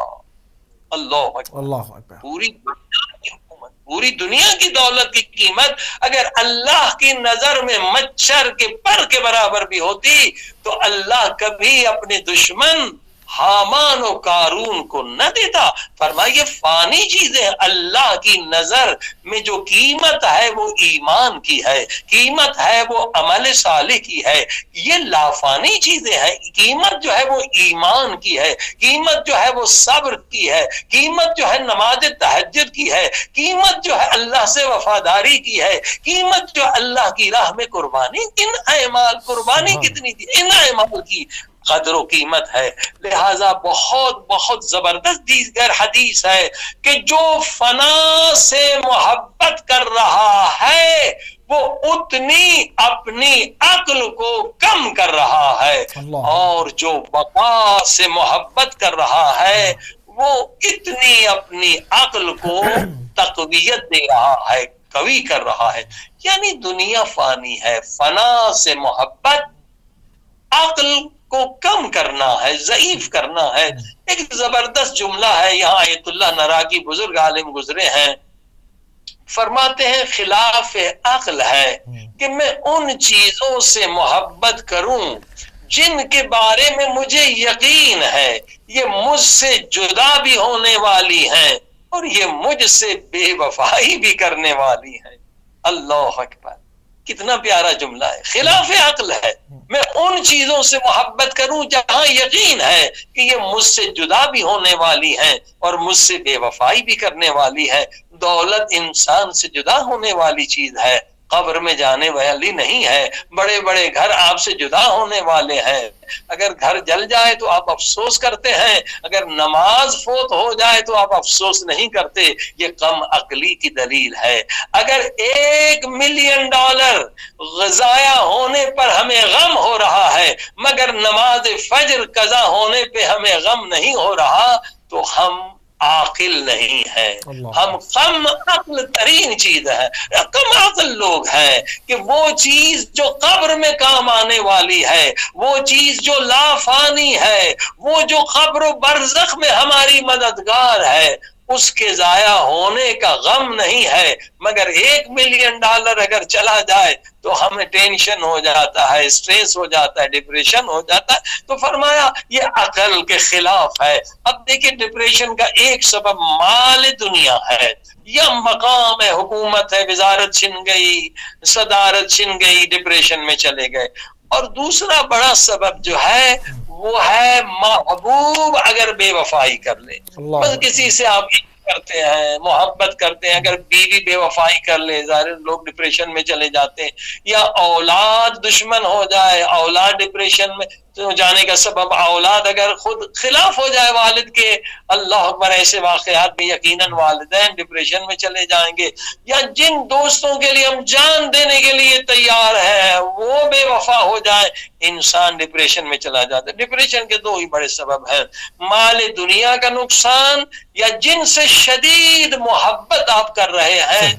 اللہ اکبر. پوری دنیا کی حکومت، پوری دنیا کی دولت کی قیمت اگر اللہ کی نظر میں مچھر کے پر کے برابر بھی ہوتی تو اللہ کبھی اپنے دشمن حامان و قارون کو نہ دیتا. فرمائیے فانی چیزیں اللہ کی نظر میں جو قیمت ہے وہ ایمان کی ہے، قیمت ہے وہ عمل صالح کی ہے. یہ لافانی چیزیں ہیں، قیمت جو ہے وہ ایمان کی ہے، قیمت جو ہے وہ صبر کی ہے، قیمت جو ہے نماز تہجد کی ہے، قیمت جو ہے اللہ سے وفاداری کی ہے، قیمت جو اللہ کی راہ میں قربانی، ان اعمال قربانی کتنی تھی، ان اعمال کی قدر و قیمت ہے. لہذا بہت بہت زبردست دیگر حدیث ہے کہ جو فنا سے محبت کر رہا ہے وہ اتنی اپنی عقل کو کم کر رہا ہے، اور جو بقا سے محبت کر رہا ہے وہ اتنی اپنی عقل کو تقویت دے رہا ہے، قوی کر رہا ہے. یعنی دنیا فانی ہے، فنا سے محبت عقل کو کم کرنا ہے، ضعیف کرنا ہے. ایک زبردست جملہ ہے، یہاں آیت اللہ نراقی بزرگ عالم گزرے ہیں، فرماتے ہیں خلاف عقل ہے کہ میں ان چیزوں سے محبت کروں جن کے بارے میں مجھے یقین ہے یہ مجھ سے جدا بھی ہونے والی ہیں اور یہ مجھ سے بے وفائی بھی کرنے والی ہیں. اللہ اکبر. کتنا پیارا جملہ ہے. خلاف عقل ہے میں ان چیزوں سے محبت کروں جہاں یقین ہے کہ یہ مجھ سے جدا بھی ہونے والی ہیں اور مجھ سے بے وفائی بھی کرنے والی ہے. دولت انسان سے جدا ہونے والی چیز ہے، قبر میں جانے والی نہیں ہے. بڑے بڑے گھر آپ سے جدا ہونے والے ہیں. اگر گھر جل جائے تو آپ افسوس کرتے ہیں، اگر نماز فوت ہو جائے تو آپ افسوس نہیں کرتے. یہ کم عقلی کی دلیل ہے. اگر $1,000,000 ضائع ہونے پر ہمیں غم ہو رہا ہے مگر نماز فجر قضا ہونے پہ ہمیں غم نہیں ہو رہا تو ہم عاقل نہیں ہے، ہم کم عقل ترین چیز ہے. کم عقل لوگ ہیں کہ وہ چیز جو قبر میں کام آنے والی ہے، وہ چیز جو لافانی ہے، وہ جو قبر و برزخ میں ہماری مددگار ہے، اس کے ضائع ہونے کا غم نہیں ہے. مگر $1,000,000 اگر چلا جائے تو ہمیں ٹینشن ہو جاتا ہے، اسٹریس ہو جاتا ہے، ڈپریشن ہو جاتا ہے. تو فرمایا یہ عقل کے خلاف ہے. اب دیکھیں ڈپریشن کا ایک سبب مال دنیا ہے یا مقام ہے، حکومت ہے، وزارت چھن گئی، صدارت چھن گئی، ڈپریشن میں چلے گئے. اور دوسرا بڑا سبب جو ہے وہ ہے محبوب اگر بے وفائی کر لے. بس کسی سے آپ کرتے ہیں، محبت کرتے ہیں، اگر بیوی بے وفائی کر لے ظاہر لوگ ڈپریشن میں چلے جاتے ہیں. یا اولاد دشمن ہو جائے، اولاد ڈپریشن میں جانے کا سبب اولاد اگر خود خلاف ہو جائے والد کے، اللہ اکبر، ایسے واقعات میں یقیناً والدین ڈپریشن میں چلے جائیں گے. یا جن دوستوں کے لیے ہم جان دینے کے لیے تیار ہیں وہ بے وفا ہو جائے، انسان ڈپریشن میں چلا جاتا ہے. ڈپریشن کے دو ہی بڑے سبب ہیں، مال دنیا کا نقصان یا جن سے شدید محبت آپ کر رہے ہیں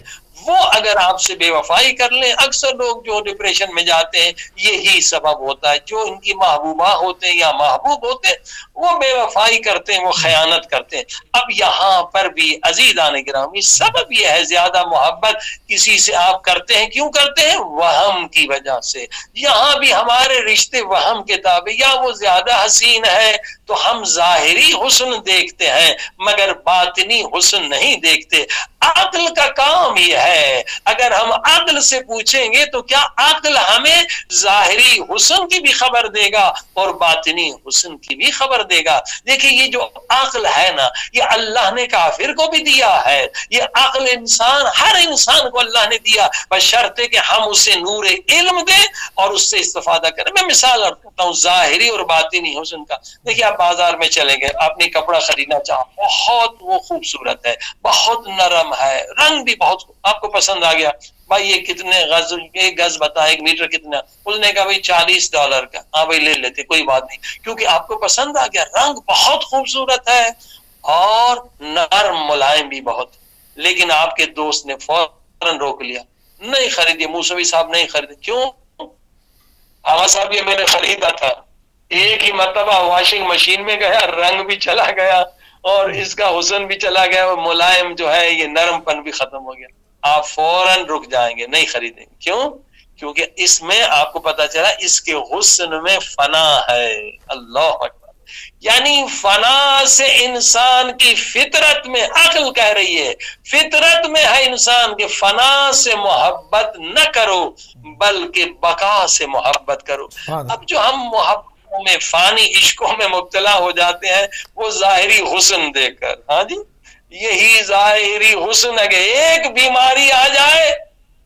وہ اگر آپ سے بے وفائی کر لیں. اکثر لوگ جو ڈپریشن میں جاتے ہیں یہی سبب ہوتا ہے، جو ان کی محبوبہ ہوتے ہیں یا محبوب ہوتے ہیں وہ بے وفائی کرتے ہیں، وہ خیانت کرتے ہیں. اب یہاں پر بھی عزیزان گرامی سبب یہ ہے زیادہ محبت کسی سے آپ کرتے ہیں. کیوں کرتے ہیں؟ وہم کی وجہ سے. یہاں بھی ہمارے رشتے وہم کے تابع، یا وہ زیادہ حسین ہے تو ہم ظاہری حسن دیکھتے ہیں مگر باطنی حسن نہیں دیکھتے. عقل کا کام یہ ہے، اگر ہم عقل سے پوچھیں گے تو کیا عقل ہمیں ظاہری حسن کی بھی خبر دے گا اور باطنی حسن کی بھی خبر دے گا. دیکھیں یہ جو عقل ہے نا، یہ اللہ نے کافر کو بھی دیا ہے. یہ عقل ہر انسان کو اللہ نے دیا، بشرطے کہ ہم اسے نور علم دیں اور اس سے استفادہ کریں. میں مثال کرتا ہوں ظاہری اور باطنی حسن کا. دیکھیے آپ بازار میں چلیں گے، آپ نے کپڑا خریدنا چاہا، بہت وہ خوبصورت ہے، بہت نرم ہے، رنگ بھی بہت آپ کو پسند آ گیا. بھائی یہ کتنے گز، ایک گز بتا، 1 میٹر کتنا؟ اس نے کہا بھائی $40 کا. ہاں بھائی لے لیتے، کوئی بات نہیں، کیونکہ آپ کو پسند آ گیا، رنگ بہت خوبصورت ہے اور نرم ملائم بھی بہت. لیکن آپ کے دوست نے فوراً روک لیا، نہیں خریدیے، موسوی صاحب نہیں خریدے. کیوں؟ آغا صاحب یہ میں نے خریدا تھا، ایک ہی مرتبہ واشنگ مشین میں گیا، رنگ بھی چلا گیا اور اس کا حسن بھی چلا گیا اور ملائم جو ہے یہ نرم پن بھی ختم ہو گیا. آپ فوراً رک جائیں گے، نہیں خریدیں گے. کیوں؟ کیونکہ اس میں آپ کو پتا چلا اس کے حسن میں فنا ہے. اللہ اکبر. یعنی فنا سے انسان کی فطرت میں، عقل کہہ رہی ہے فطرت میں ہے انسان کے فنا سے محبت نہ کرو بلکہ بقا سے محبت کرو. اب جو ہم محبت میں، فانی عشقوں میں مبتلا ہو جاتے ہیں وہ ظاہری حسن دیکھ کر. ہاں جی، یہی ظاہری حسن ہے کہ ایک بیماری آ جائے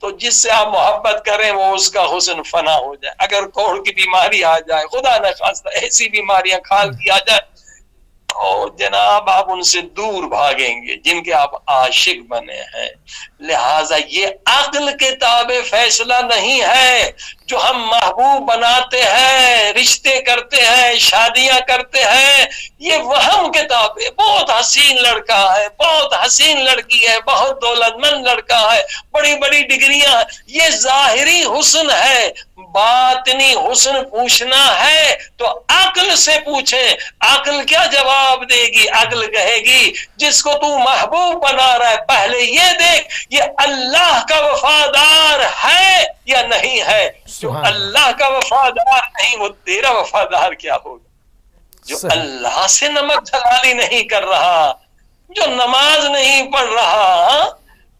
تو جس سے آپ محبت کریں وہ اس کا حسن فنا ہو جائے. اگر کوڑ کی بیماری آ جائے، خدا نہ خواستہ ایسی بیماریاں کھال کی آ جائے، اور جناب آپ ان سے دور بھاگیں گے جن کے آپ عاشق بنے ہیں. لہذا یہ عقل کے تابع فیصلہ نہیں ہے. جو ہم محبوب بناتے ہیں، رشتے کرتے ہیں، شادیاں کرتے ہیں، یہ وہم کے تابع. بہت حسین لڑکا ہے، بہت حسین لڑکی ہے، بہت دولت مند لڑکا ہے، بڑی بڑی ڈگریاں، یہ ظاہری حسن ہے. باطنی حسن پوچھنا ہے تو عقل سے پوچھیں. عقل کیا جواب دے گی؟ عقل کہے گی جس کو تو محبوب بنا رہا ہے پہلے یہ دیکھ یہ اللہ کا وفادار ہے یا نہیں ہے. جو اللہ کا وفادار نہیں وہ تیرا وفادار کیا ہوگا؟ جو اللہ سے نمک دلالی نہیں کر رہا، جو نماز نہیں پڑھ رہا،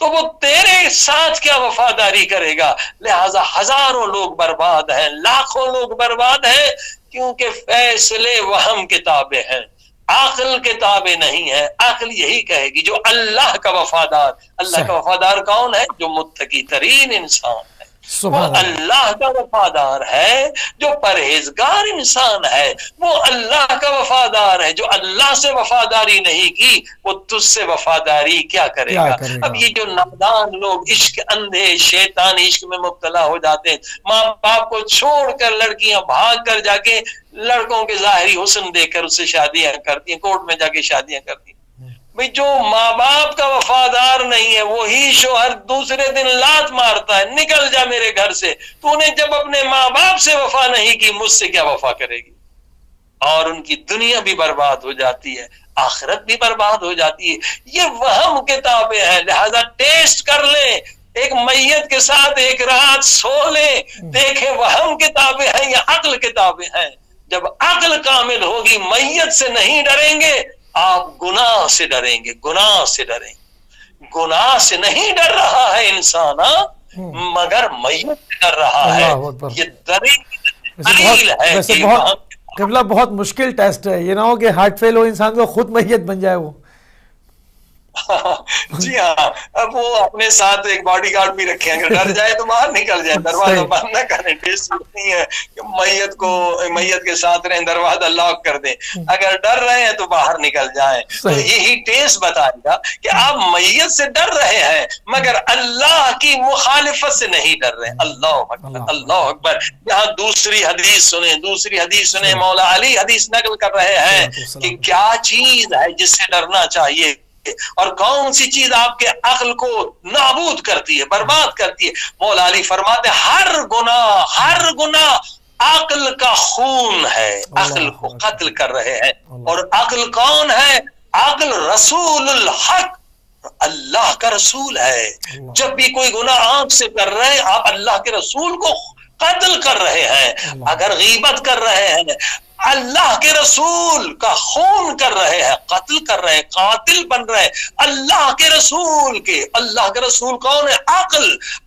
تو وہ تیرے ساتھ کیا وفاداری کرے گا؟ لہذا ہزاروں لوگ برباد ہیں، لاکھوں لوگ برباد ہیں، کیونکہ فیصلے وہم کے تابع ہیں، عقل کے تابع نہیں ہے. عقل یہی کہے گی جو اللہ کا وفادار. اللہ کا وفادار کون ہے؟ جو متقی ترین انسان ہے، وہ اللہ کا وفادار ہے. جو پرہیزگار انسان ہے وہ اللہ کا وفادار ہے. جو اللہ سے وفاداری نہیں کی وہ تجھ سے وفاداری کیا کرے گا؟ اب یہ جو نادان لوگ عشق اندھے شیطانی عشق میں مبتلا ہو جاتے ہیں، ماں باپ کو چھوڑ کر لڑکیاں بھاگ کر جا کے لڑکوں کے ظاہری حسن دیکھ کر اس سے شادیاں کرتی ہیں، کورٹ میں جا کے شادیاں کرتی ہیں. بھئی جو ماں باپ کا وفادار نہیں ہے وہی شوہر دوسرے دن لات مارتا ہے، نکل جا میرے گھر سے. تو نے جب اپنے ماں باپ سے وفا نہیں کی مجھ سے کیا وفا کرے گی؟ اور ان کی دنیا بھی برباد ہو جاتی ہے، آخرت بھی برباد ہو جاتی ہے. یہ وہم کے تابع ہے. لہذا ٹیسٹ کر لیں، ایک میت کے ساتھ ایک رات سو لیں، دیکھیں وہم کے تابع ہیں یا عقل کے تابع ہیں. جب عقل کامل ہوگی میت سے نہیں ڈریں گے، آپ گناہ سے ڈریں گے. گناہ سے ڈریں گے. گناہ سے نہیں ڈر رہا ہے انسان مگر میت سے ڈر رہا ہے. یہ دلیل ہے. قبلہ بہت مشکل ٹیسٹ ہے، یہ نہ ہو کہ ہارٹ فیل ہو انسان کو خود میت بن جائے وہ. جی ہاں، اب وہ اپنے ساتھ ایک باڈی گارڈ بھی رکھے، اگر ڈر جائے تو باہر نکل جائے، دروازہ بند نہ کریں. ٹیسٹ نہیں ہے کہ میت کے ساتھ رہیں، دروازہ لاک کر دیں. اگر ڈر رہے ہیں تو باہر نکل جائیں. تو یہی ٹیسٹ بتائے گا کہ آپ میت سے ڈر رہے ہیں مگر اللہ کی مخالفت سے نہیں ڈر رہے. اللہ اکبر، اللہ اکبر. یہاں دوسری حدیث سنیں. مولا علی حدیث نقل کر رہے ہیں کہ کیا چیز ہے جس سے ڈرنا چاہیے اور کون سی چیز آپ کے عقل کو نابود کرتی ہے، برباد کرتی ہے. مولا علی فرماتے ہر گناہ عقل کا خون ہے، عقل کو قتل کر رہے ہیں. اور عقل کون ہے؟ عقل رسول الحق، اللہ کا رسول ہے. جب بھی کوئی گناہ آنکھ سے کر رہے ہیں آپ اللہ کے رسول کو قتل کر رہے ہیں، اگر غیبت کر رہے ہیں، اللہ کے رسول کا خون کر رہے ہیں، قتل کر رہے ہیں، قاتل بن رہے ہیں اللہ کے رسول کے. اللہ کے رسول کون ہے؟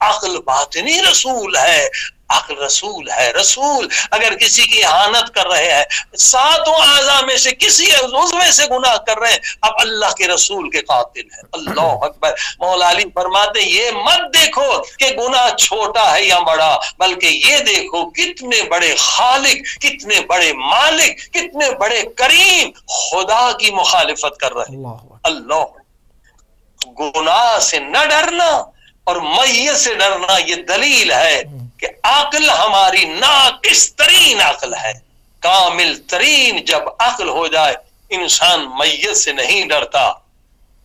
عقل باطنی رسول ہے، عقل رسول ہے. رسول اگر کسی کی اہانت کر رہے ہیں، 7 اعضاء میں سے کسی عضو سے گناہ کر رہے ہیں، اب اللہ کے رسول کے قاتل ہے. اللہ اکبر. مولا علی فرماتے یہ مت دیکھو کہ گناہ چھوٹا ہے یا بڑا، بلکہ یہ دیکھو کتنے بڑے خالق، کتنے بڑے مالک، کتنے بڑے کریم خدا کی مخالفت کر رہے ہیں. اللہ گناہ سے نہ ڈرنا اور میت سے ڈرنا یہ دلیل ہے کہ عقل ہماری ناقص ترین عقل ہے. کامل ترین جب عقل ہو جائے انسان میت سے نہیں ڈرتا،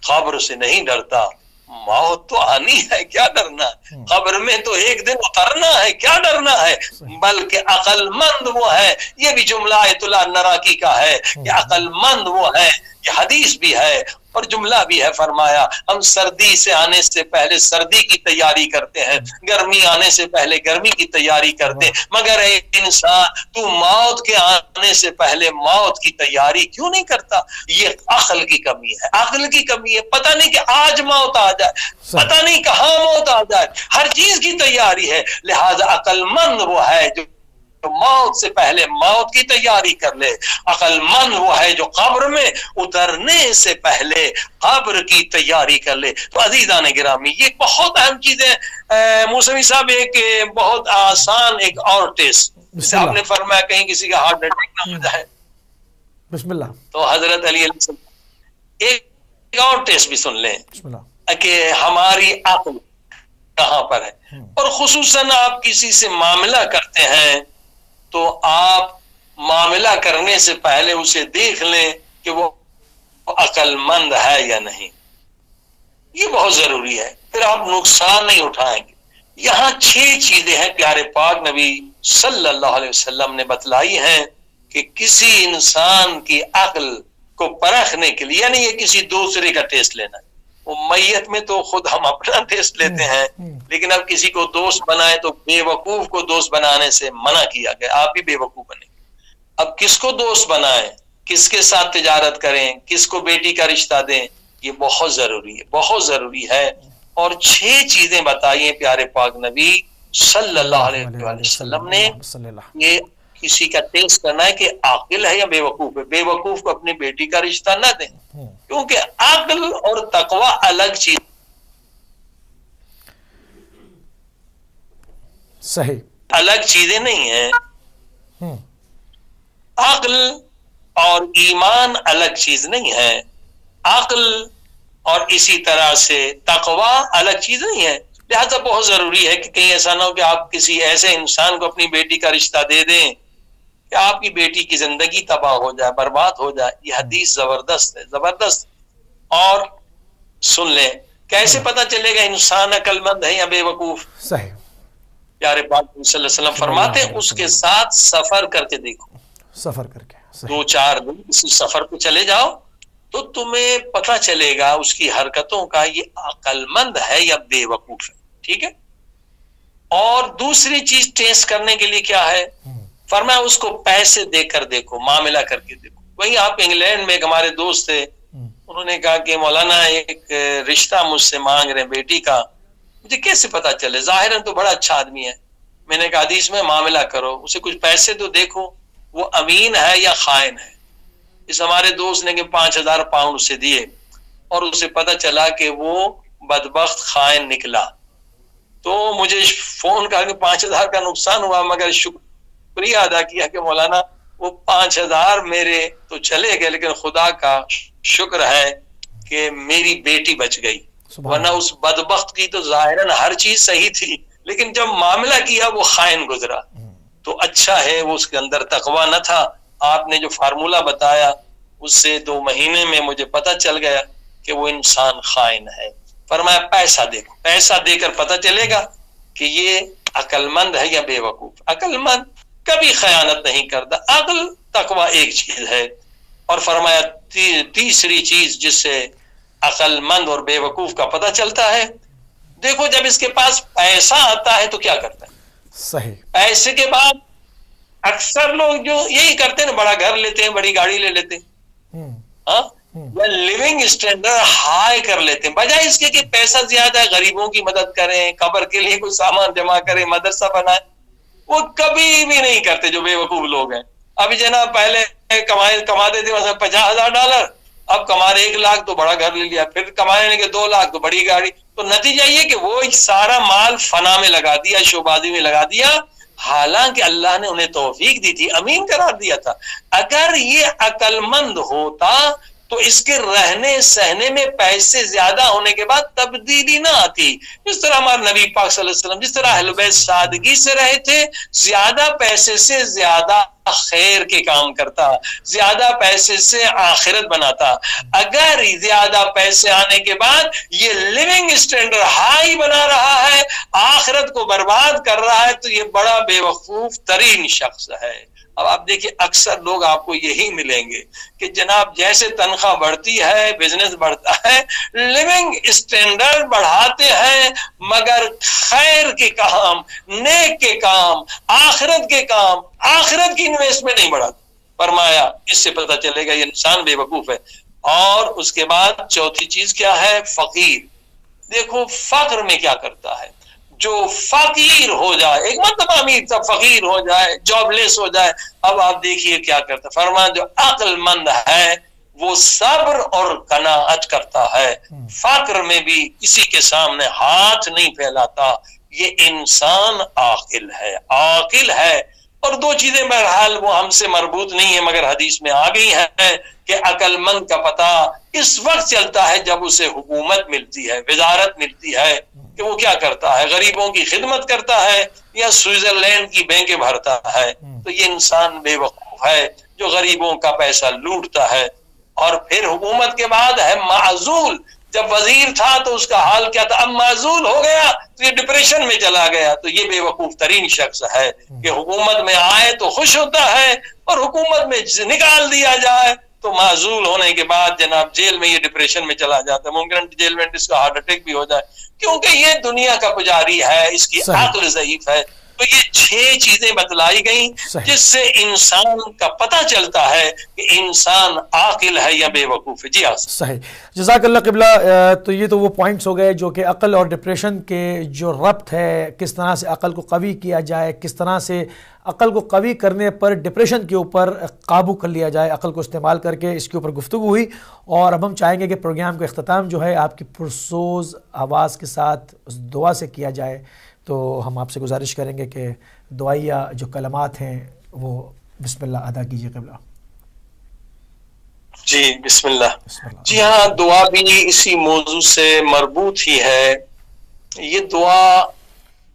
قبر سے نہیں ڈرتا. موت تو آنی ہے، کیا ڈرنا ہے؟ قبر میں تو ایک دن اترنا ہے، کیا ڈرنا ہے؟ بلکہ عقل مند وہ ہے، یہ بھی جملہ آیت اللہ نراکی کا ہے کہ عقل مند وہ ہے. یہ حدیث بھی ہے اور جملہ بھی ہے. فرمایا ہم سردی سے آنے سے پہلے سردی کی تیاری کرتے ہیں، گرمی آنے سے پہلے گرمی کی تیاری کرتے ہیں، مگر اے انسان تو موت کے آنے سے پہلے موت کی تیاری کیوں نہیں کرتا؟ یہ عقل کی کمی ہے، عقل کی کمی ہے. پتہ نہیں کہ آج موت آ جائے، پتہ نہیں کہاں موت آ جائے، ہر چیز کی تیاری ہے. لہذا عقل مند وہ ہے جو موت سے پہلے موت کی تیاری کر لے. عقل مند وہ ہے جو قبر میں اترنے سے پہلے قبر کی تیاری کر لے. تو عزیزان گرامی یہ بہت اہم چیز ہے. موسوی صاحب ایک بہت آسان ایک اور ٹیسٹ، جسے آپ نے فرمایا کہیں کسی کا ہارٹ اٹیک نہ ہو جائے، بسم اللہ، تو حضرت علی علیہ السلام ایک اور ٹیسٹ بھی سن لیں کہ ہماری عقل کہاں پر ہے. اور خصوصاً آپ کسی سے معاملہ کرتے ہیں تو آپ معاملہ کرنے سے پہلے اسے دیکھ لیں کہ وہ عقل مند ہے یا نہیں. یہ بہت ضروری ہے، پھر آپ نقصان نہیں اٹھائیں گے. یہاں 6 چیزیں ہیں پیارے پاک نبی صلی اللہ علیہ وسلم نے بتلائی ہیں کہ کسی انسان کی عقل کو پرکھنے کے لیے، یعنی یہ کسی دوسرے کا ٹیسٹ لینا ہے. وہ میت میں تو خود ہم اپنا ٹیسٹ لیتے ہیں، لیکن اب کسی کو دوست بنائے تو بے وقوف کو دوست بنانے سے منع کیا گیا. آپ بھی بے وقوف بنیں. اب کس کو دوست بنائیں، کس کے ساتھ تجارت کریں، کس کو بیٹی کا رشتہ دیں، یہ بہت ضروری ہے، بہت ضروری ہے. اور 6 چیزیں بتائیے پیارے پاک نبی صلی اللہ علیہ وسلم نے. یہ کسی کا ٹیسٹ کرنا ہے کہ عاقل ہے یا بے وقوف ہے. بے وقوف کو اپنی بیٹی کا رشتہ نہ دیں، کیونکہ عقل اور تقوی الگ چیز، صحیح الگ چیزیں نہیں ہیں. عقل اور ایمان الگ چیز نہیں ہے. عقل اور اسی طرح سے تقوی الگ چیز نہیں ہے. لہذا بہت ضروری ہے کہ کہیں ایسا نہ ہو کہ آپ کسی ایسے انسان کو اپنی بیٹی کا رشتہ دے دیں کہ آپ کی بیٹی کی زندگی تباہ ہو جائے، برباد ہو جائے. یہ حدیث زبردست ہے، زبردست. اور سن لیں کیسے پتہ چلے گا انسان عقل مند ہے یا بے وقوف؟ صحیح. پیارے پاک صلی اللہ علیہ وسلم فرماتے ہیں اس کے ساتھ سفر کر کے دیکھو. سفر کر کے 2-4 دن کسی سفر پہ چلے جاؤ تو تمہیں پتہ چلے گا اس کی حرکتوں کا یہ عقل مند ہے یا بے وقوف ہے. ٹھیک ہے. اور دوسری چیز ٹیسٹ کرنے کے لیے کیا ہے؟ فرمایا اس کو پیسے دے کر دیکھو، معاملہ کر کے دیکھو. وہیں آپ انگلینڈ میں ایک ہمارے دوست تھے، انہوں نے کہا کہ مولانا ایک رشتہ مجھ سے مانگ رہے ہیں بیٹی کا، مجھے کیسے پتا چلے؟ ظاہراً تو بڑا اچھا آدمی ہے. میں نے کہا حدیث میں معاملہ کرو، اسے کچھ پیسے تو دیکھو وہ امین ہے یا خائن ہے. اس ہمارے دوست نے کہ 5,000 پاؤنڈ اسے دیے اور اسے پتا چلا کہ وہ بدبخت خائن نکلا. تو مجھے فون کہا کہ 5,000 کا نقصان ہوا، مگر شکریہ ادا کیا کہ مولانا وہ 5,000 میرے تو چلے گئے، لیکن خدا کا شکر ہے کہ میری بیٹی بچ گئی، ورنہ اس بدبخت کی تو ظاہراً ہر چیز صحیح تھی، لیکن جب معاملہ کیا وہ خائن گزرا. تو اچھا ہے وہ اس کے اندر تقوی نہ تھا. آپ نے جو فارمولہ بتایا اس سے 2 مہینے میں مجھے پتہ چل گیا کہ وہ انسان خائن ہے. فرمایا پیسہ دیکھو، پیسہ دے کر پتہ چلے گا کہ یہ عقل مند ہے یا بے وقوف. عقل مند کبھی خیانت نہیں کرتا. عقل تقوی ایک چیز ہے. اور فرمایا تیسری چیز جس سے عقل مند اور بے وقوف کا پتہ چلتا ہے، دیکھو جب اس کے پاس پیسہ آتا ہے تو کیا کرتا ہے؟ صحیح. ایسے کے بعد اکثر لوگ جو یہی کرتے ہیں نا، بڑا گھر لیتے ہیں، بڑی گاڑی لے لیتے ہیں، ہاں، لیونگ اسٹینڈرڈ ہائی کر لیتے ہیں، بجائے اس کے کہ پیسہ زیادہ ہے، غریبوں کی مدد کریں، قبر کے لیے کوئی سامان جمع کریں، مدرسہ بنائیں، وہ کبھی بھی نہیں کرتے جو بے وقوف لوگ ہیں. ابھی جناب پہلے کماتے تھے مثلا $50,000، اب کما رہے 1 لاکھ تو بڑا گھر لے لیا، پھر کمانے کے 2 لاکھ تو بڑی گاڑی. تو نتیجہ یہ کہ وہ سارا مال فنا میں لگا دیا، شوبازی میں لگا دیا، حالانکہ اللہ نے انہیں توفیق دی تھی، امین قرار دیا تھا. اگر یہ عقل مند ہوتا تو اس کے رہنے سہنے میں پیسے زیادہ ہونے کے بعد تبدیلی نہ آتی. جس طرح ہمارے نبی پاک صلی اللہ علیہ وسلم، جس طرح اہل بیت سادگی سے رہے تھے، زیادہ پیسے سے زیادہ خیر کے کام کرتا، زیادہ پیسے سے آخرت بناتا. اگر زیادہ پیسے آنے کے بعد یہ لیونگ اسٹینڈرڈ ہائی بنا رہا ہے، آخرت کو برباد کر رہا ہے، تو یہ بڑا بے وقوف ترین شخص ہے. اب آپ دیکھیں اکثر لوگ آپ کو یہی ملیں گے کہ جناب جیسے تنخواہ بڑھتی ہے، بزنس بڑھتا ہے، لیونگ اسٹینڈرڈ بڑھاتے ہیں، مگر خیر کے کام، نیک کے کام، آخرت کے کام، آخرت کی انویسٹمنٹ نہیں بڑھاتے. فرمایا اس سے پتہ چلے گا یہ انسان بے وقوف ہے. اور اس کے بعد چوتھی چیز کیا ہے؟ فقیر. دیکھو فقر میں کیا کرتا ہے، جو فقیر ہو جائے، ایک مطلب امیر تھا فقیر ہو جائے، جاب لیس ہو جائے، اب آپ دیکھیے کیا کرتا. فرمایا جو عقل مند ہے وہ صبر اور قناعت کرتا ہے، فقر میں بھی کسی کے سامنے ہاتھ نہیں پھیلاتا. یہ انسان عاقل ہے، عاقل ہے. اور 2 چیزیں بہرحال وہ ہم سے مربوط نہیں ہے مگر حدیث میں آ گئی ہیں کہ عقل مند کا پتہ اس وقت چلتا ہے جب اسے حکومت ملتی ہے، وزارت ملتی ہے، کہ وہ کیا کرتا ہے، غریبوں کی خدمت کرتا ہے یا سوئٹزرلینڈ کی بینکیں بھرتا ہے. تو یہ انسان بے وقوف ہے جو غریبوں کا پیسہ لوٹتا ہے. اور پھر حکومت کے بعد ہے معزول. جب وزیر تھا تو اس کا حال کیا تھا، اب معزول ہو گیا تو یہ ڈپریشن میں چلا گیا. تو یہ بے وقوف ترین شخص ہے کہ حکومت میں آئے تو خوش ہوتا ہے اور حکومت میں نکال دیا جائے تو معزول ہونے کے بعد جناب جیل میں یہ ڈپریشن میں چلا جاتا ہے. ممکن جیل میں اس کا ہارٹ اٹیک بھی ہو جائے، کیونکہ یہ دنیا کا پجاری ہے، اس کی عقل ضعیف ہے. تو یہ 6 چیزیں بتلائی گئیں جس سے انسان کا پتہ چلتا ہے کہ انسان عاقل ہے یا بے وقوف ہے. جی صحیح، جزاک اللہ قبلہ. تو یہ تو وہ پوائنٹس ہو گئے جو کہ عقل اور ڈپریشن کے جو ربط ہے، کس طرح سے عقل کو قوی کیا جائے، کس طرح سے عقل کو قوی کرنے پر ڈپریشن کے اوپر قابو کر لیا جائے عقل کو استعمال کر کے، اس کے اوپر گفتگو ہوئی. اور اب ہم چاہیں گے کہ پروگرام کا اختتام جو ہے آپ کی پرسوز آواز کے ساتھ دعا سے کیا جائے. تو ہم آپ سے گزارش کریں گے کہ دعائیہ جو کلمات ہیں وہ بسم اللہ ادا کیجیے قبلہ. جی بسم اللہ. جی ہاں، دعا بھی اسی موضوع سے مربوط ہی ہے. یہ دعا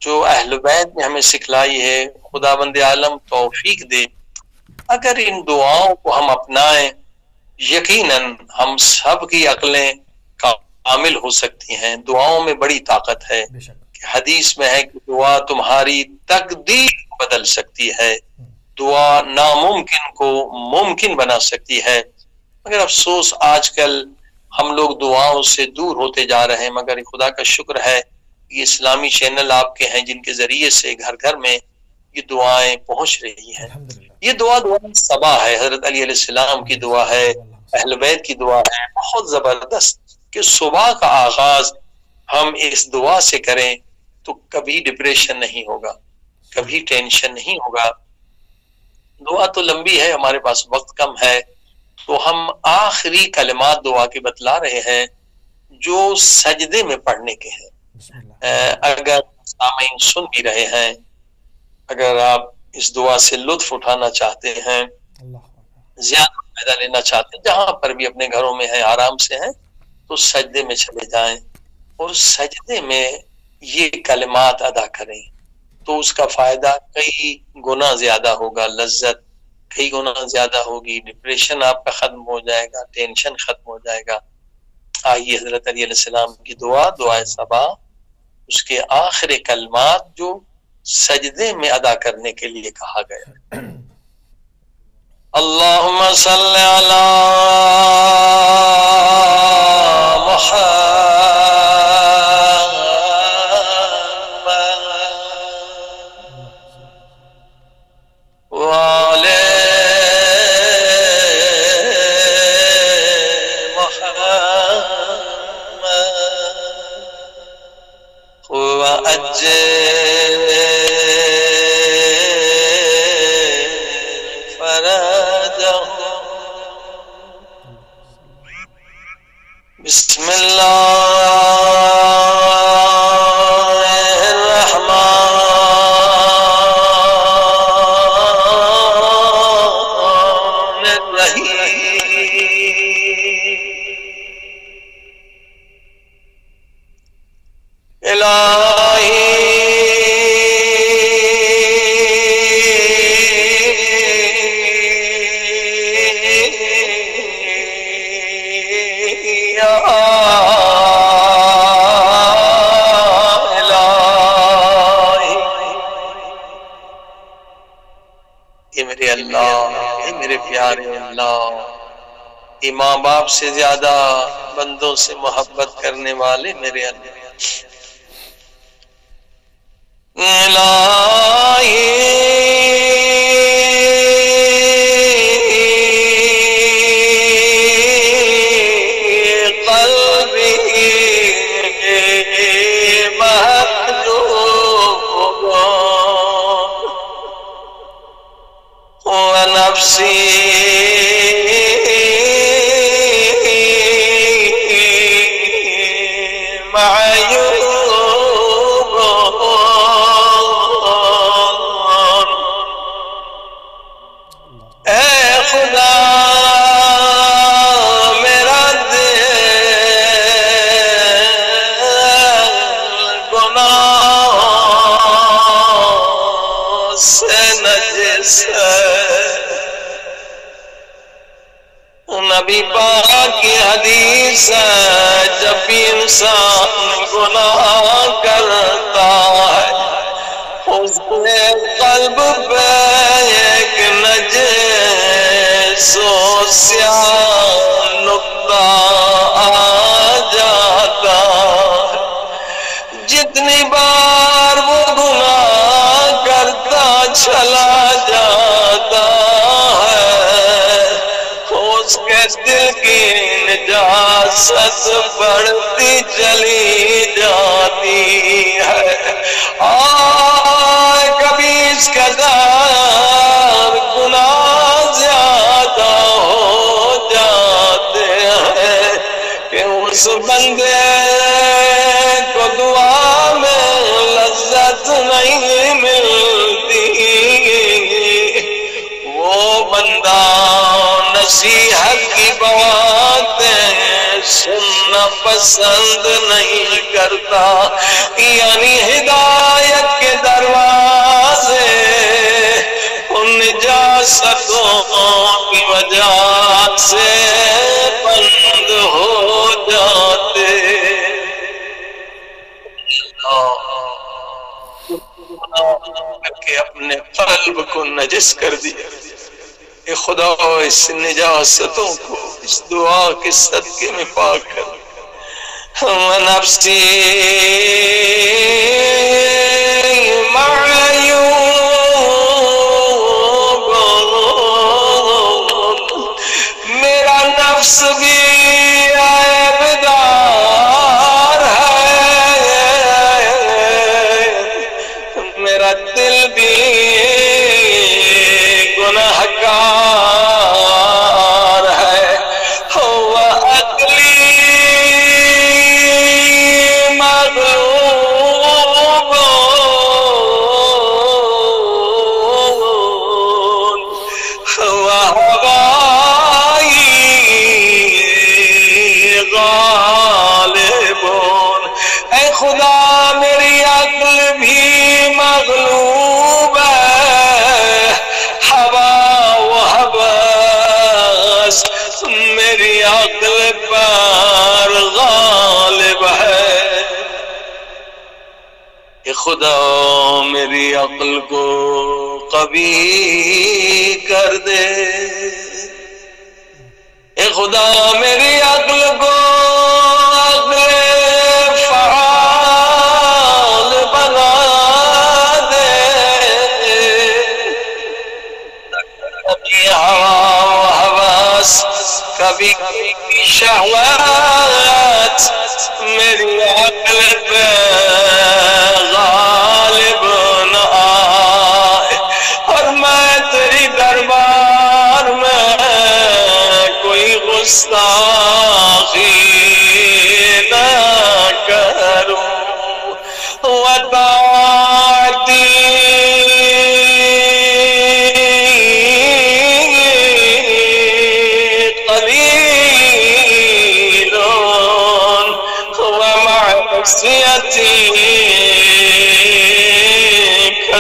جو اہل بیت نے ہمیں سکھلائی ہے، خداوند عالم توفیق دے اگر ان دعاؤں کو ہم اپنائیں، یقیناً ہم سب کی عقلیں کامل ہو سکتی ہیں. دعاؤں میں بڑی طاقت ہے. حدیث میں ہے کہ دعا تمہاری تقدیر بدل سکتی ہے، دعا ناممکن کو ممکن بنا سکتی ہے. مگر افسوس آج کل ہم لوگ دعاؤں سے دور ہوتے جا رہے ہیں. مگر خدا کا شکر ہے یہ اسلامی چینل آپ کے ہیں جن کے ذریعے سے گھر گھر میں یہ دعائیں پہنچ رہی ہیں. یہ دعا صبا ہے، حضرت علی علیہ السلام کی دعا ہے، اہل بیت کی دعا ہے. بہت زبردست کہ صبح کا آغاز ہم اس دعا سے کریں تو کبھی ڈپریشن نہیں ہوگا، کبھی ٹینشن نہیں ہوگا. دعا تو لمبی ہے، ہمارے پاس وقت کم ہے، تو ہم آخری کلمات دعا کے بتلا رہے ہیں جو سجدے میں پڑھنے کے ہیں. اگر سامعین سن بھی رہے ہیں، اگر آپ اس دعا سے لطف اٹھانا چاہتے ہیں، زیادہ فائدہ لینا چاہتے ہیں، جہاں پر بھی اپنے گھروں میں ہیں، آرام سے ہیں، تو سجدے میں چلے جائیں اور سجدے میں یہ کلمات ادا کریں تو اس کا فائدہ کئی گنا زیادہ ہوگا، لذت کئی گنا زیادہ ہوگی، ڈپریشن آپ کا ختم ہو جائے گا، ٹینشن ختم ہو جائے گا. آئیے حضرت علی علیہ السلام کی دعا، دعائے صبا، اس کے آخر کلمات جو سجدے میں ادا کرنے کے لیے کہا گیا. اللہم صلی علی محمد فرجه بسم الله الرحمن الرحيم اللہ، ماں باپ سے زیادہ بندوں سے محبت کرنے والے میرے اللہ، نبی پاک کی حدیث ہے، جب بھی انسان گناہ کرتا ہے اس کے قلب پہ ایک نجس و سیاہ نقطہ آ جاتا ہے۔ جتنی بار وہ گناہ کرتا چلا جاتا ہے اس کے دل کی نجاست بڑھتی چلی جاتی ہے۔ کبھی اس قدر گناہ زیادہ ہو جاتے ہیں کہ اس بندے کو دعا میں لذت نہیں ملتی، وہ بندہ نصیحت کی باتیں سننا پسند نہیں کرتا، یعنی ہدایت کے دروازے ان نجاستوں کی وجہ سے بند ہو جاتے۔ کہ اپنے قلب کو نجس کر دیا، اے خدا اس نجاستوں کو اس دعا کے صدقے میں پاک کر۔ نفسی معیوب، میرا نفس بھی عیبدار ہے، میرا دل بھی گناہگار ہے، ہوا عقلی مغلوب، ہوا ہوائی غالب۔ اے خدا میری عقل بھی مغلوب ہے، ہوا و حواس میری عقل پر غالب ہے۔ اے خدا میری عقل کو قوی کر دے، اے خدا میری عقل کو عقل فعال بنا دے، کبھی ہوا و حواس کبھی شہوات میری عقل پہ غالب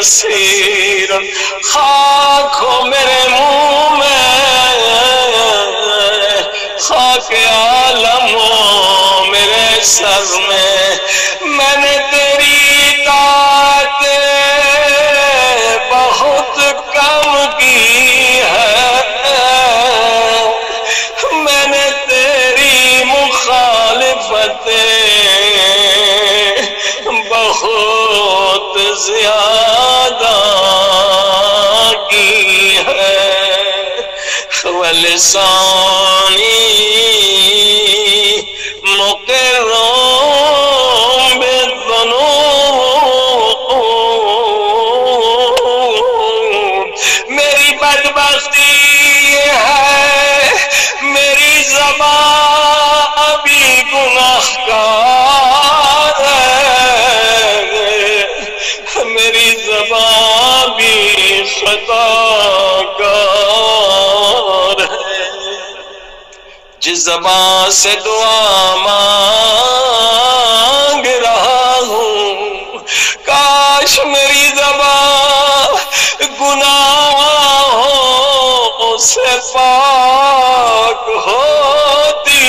کثیر خاک ہو میرے منہ میں خاک عالم ہو میرے سر میں میں نے تیری اطاعت بہت کم کی ہے میں نے تیری مخالفت بہت زیادہ کی ہے ولسانی مقر بالذنوب میری بدبختی یہ ہے میری زبان ابھی گناہگار ہے میری زبان بھی خطاکار ہے جس زبان سے دعا مانگ رہا ہوں کاش میری زبان گناہوں سے پاک ہوتی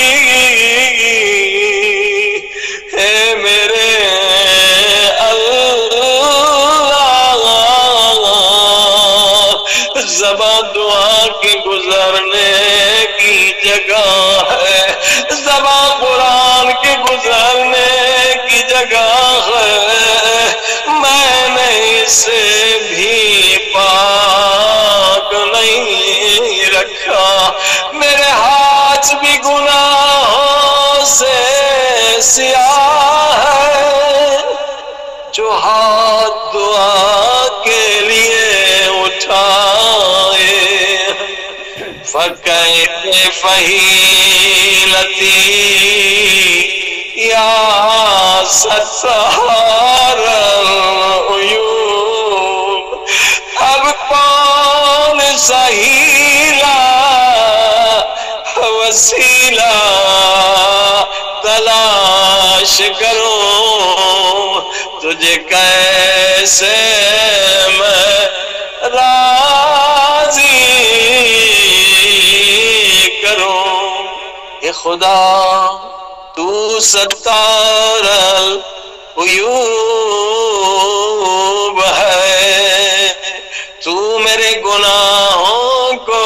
اے میرے اللہ زبان دعا کی گزرنے کی جگہ ہے زبان قرآن کے گزرنے کی جگہ ہے میں نے اسے بھی پاک نہیں رکھا میرے ہاتھ بھی گناہوں سے سیاہ ہے جو ہاتھ دعا کے لیے اٹھائے فَكَيْفَ فَحِيلَتِي يَا سَتَّارَ الْعُیوب اب کون سا ہیلا وسیلہ تلاش کروں تجھے کیسے میں راضی کروں اے خدا تو ستار العیوب ہے تو میرے گناہوں کو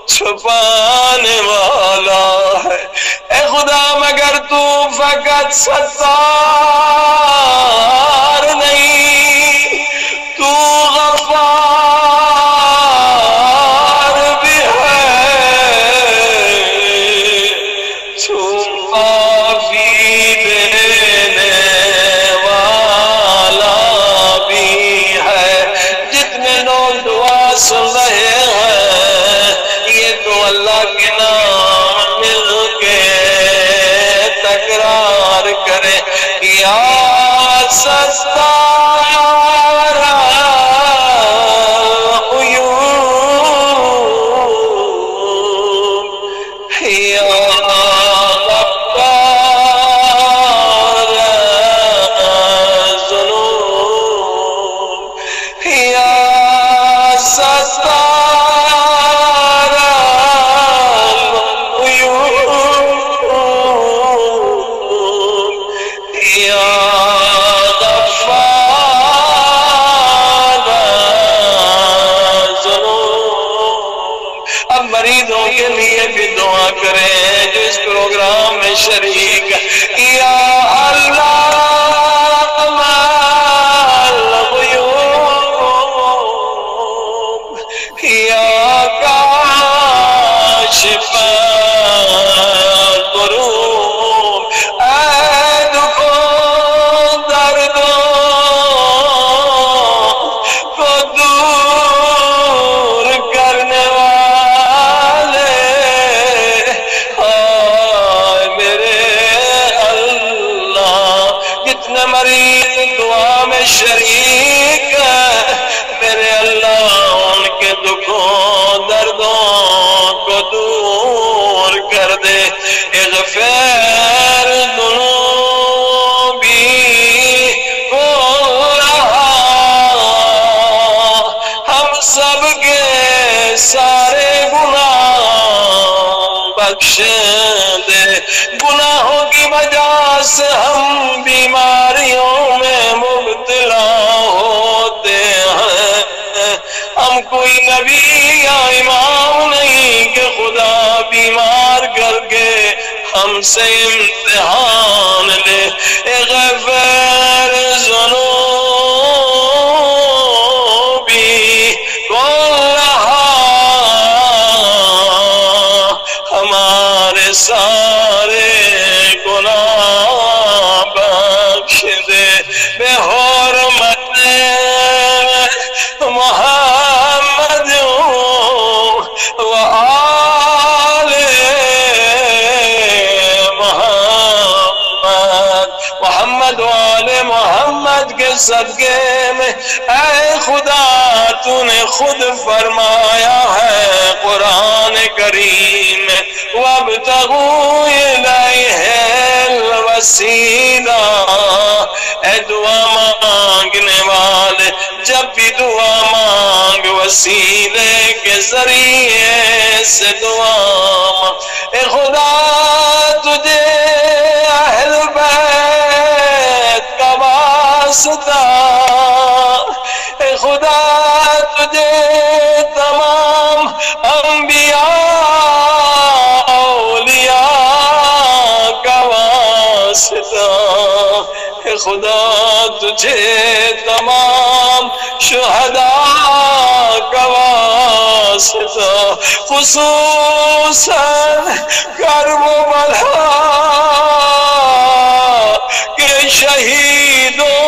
چھپانے والا ہے اے خدا مگر تو فقط ستار نہیں تو غفار بھی ہے تو معافی دینے والا بھی ہے جتنے لوگ دعا سن رہے ہیں یہ تو اللہ کے نام مل کے تکرار کرے یا بخش دے. گناہوں کی وجہ سے ہم بیماریوں میں مبتلا ہوتے ہیں. ہم کوئی نبی یا امام نہیں کہ خدا بیمار کر کے ہم سے امتحان لے. اغفر ذنوبی کلہا، ہمارے سارے گناہ بخش دے. بے حرمت محمد و آل محمد، محمد و آل محمد کے صدقے میں اے خدا تو نے خود فرمایا ہے قرآن کریم میں وَابْتَغُوا إِلَيْهِ الْوَسِيلَةَ. اے دعا مانگنے والے جب بھی دعا مانگ وسیلے کے ذریعے سے دعا مانگ. اے خدا تجھے اہل بیت کا واسطہ، اے خدا تجھے تمام انبیاء اولیاء کا واسطہ، اے خدا تجھے تمام شہداء کا واسطہ، خصوصاً کرب و بلا کے شہیدوں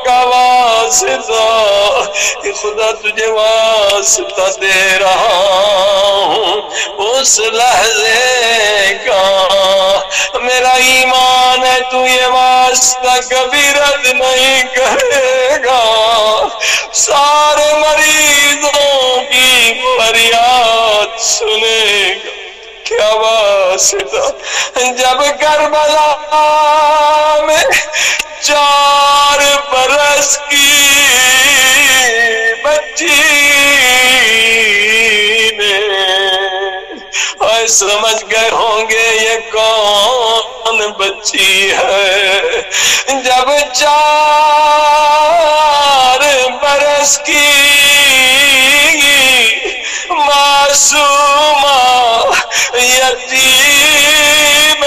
کا واسطہ. اے خدا تجھے واسطہ دے رہا ہوں اس لحظے کا. میرا ایمان ہے تو یہ واسطہ کبھی رد نہیں کرے گا. سارے مریضوں کی فریاد سنے گا. کیا واسطہ جب کربلا میں 4 برس کی بچی نے، اور سمجھ گئے ہوں گے یہ کون بچی ہے. جب 4 برس کی معصومہ یتیم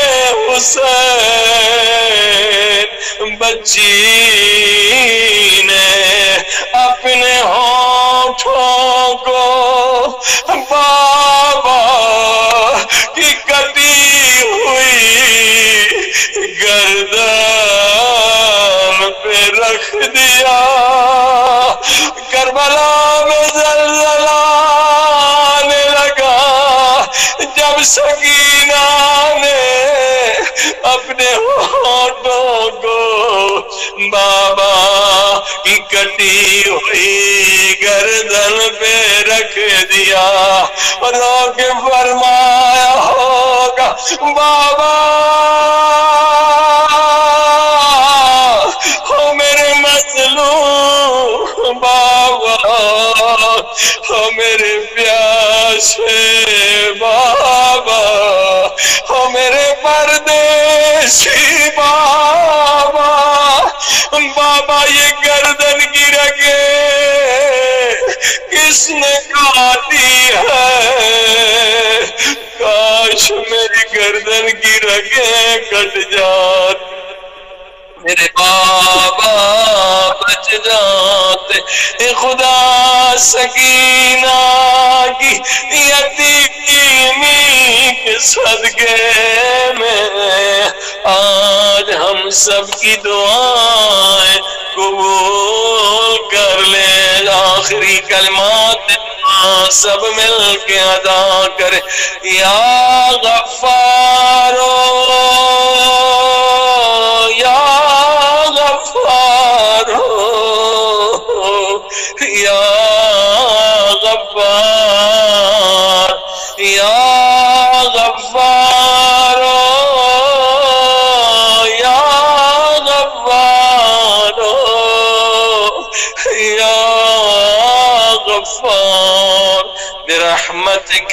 حسین بچی نے اپنے ہونٹوں کو بابا کی کٹی ہوئی گردن پہ رکھ دیا. کربلا میں زلزلہ آنے لگا جب سکینہ نے اپنے ہونٹوں کو بابا کی کٹی ہوئی گردن پہ رکھ دیا. اور لوگ فرمایا ہوگا بابا ہو میرے مظلوم بابا، ہو میرے پیاسے بابا، ہو میرے پردیسی بابا. بابا یہ گردن کی رگیں کس نے کاٹی ہے؟ کاش میری گردن کی رگیں کٹ جاتی، میرے بابا بچ جاتے. اے خدا سکینہ کی یتیمی کے صدقے میں آج ہم سب کی دعائیں قبول کر لے. آخری کلمات سب مل کے ادا کریں. یا غفارو یا غفارو یا غفار یا غفارو یا غفارو یا غفار برحمتک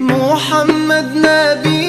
محمد نبي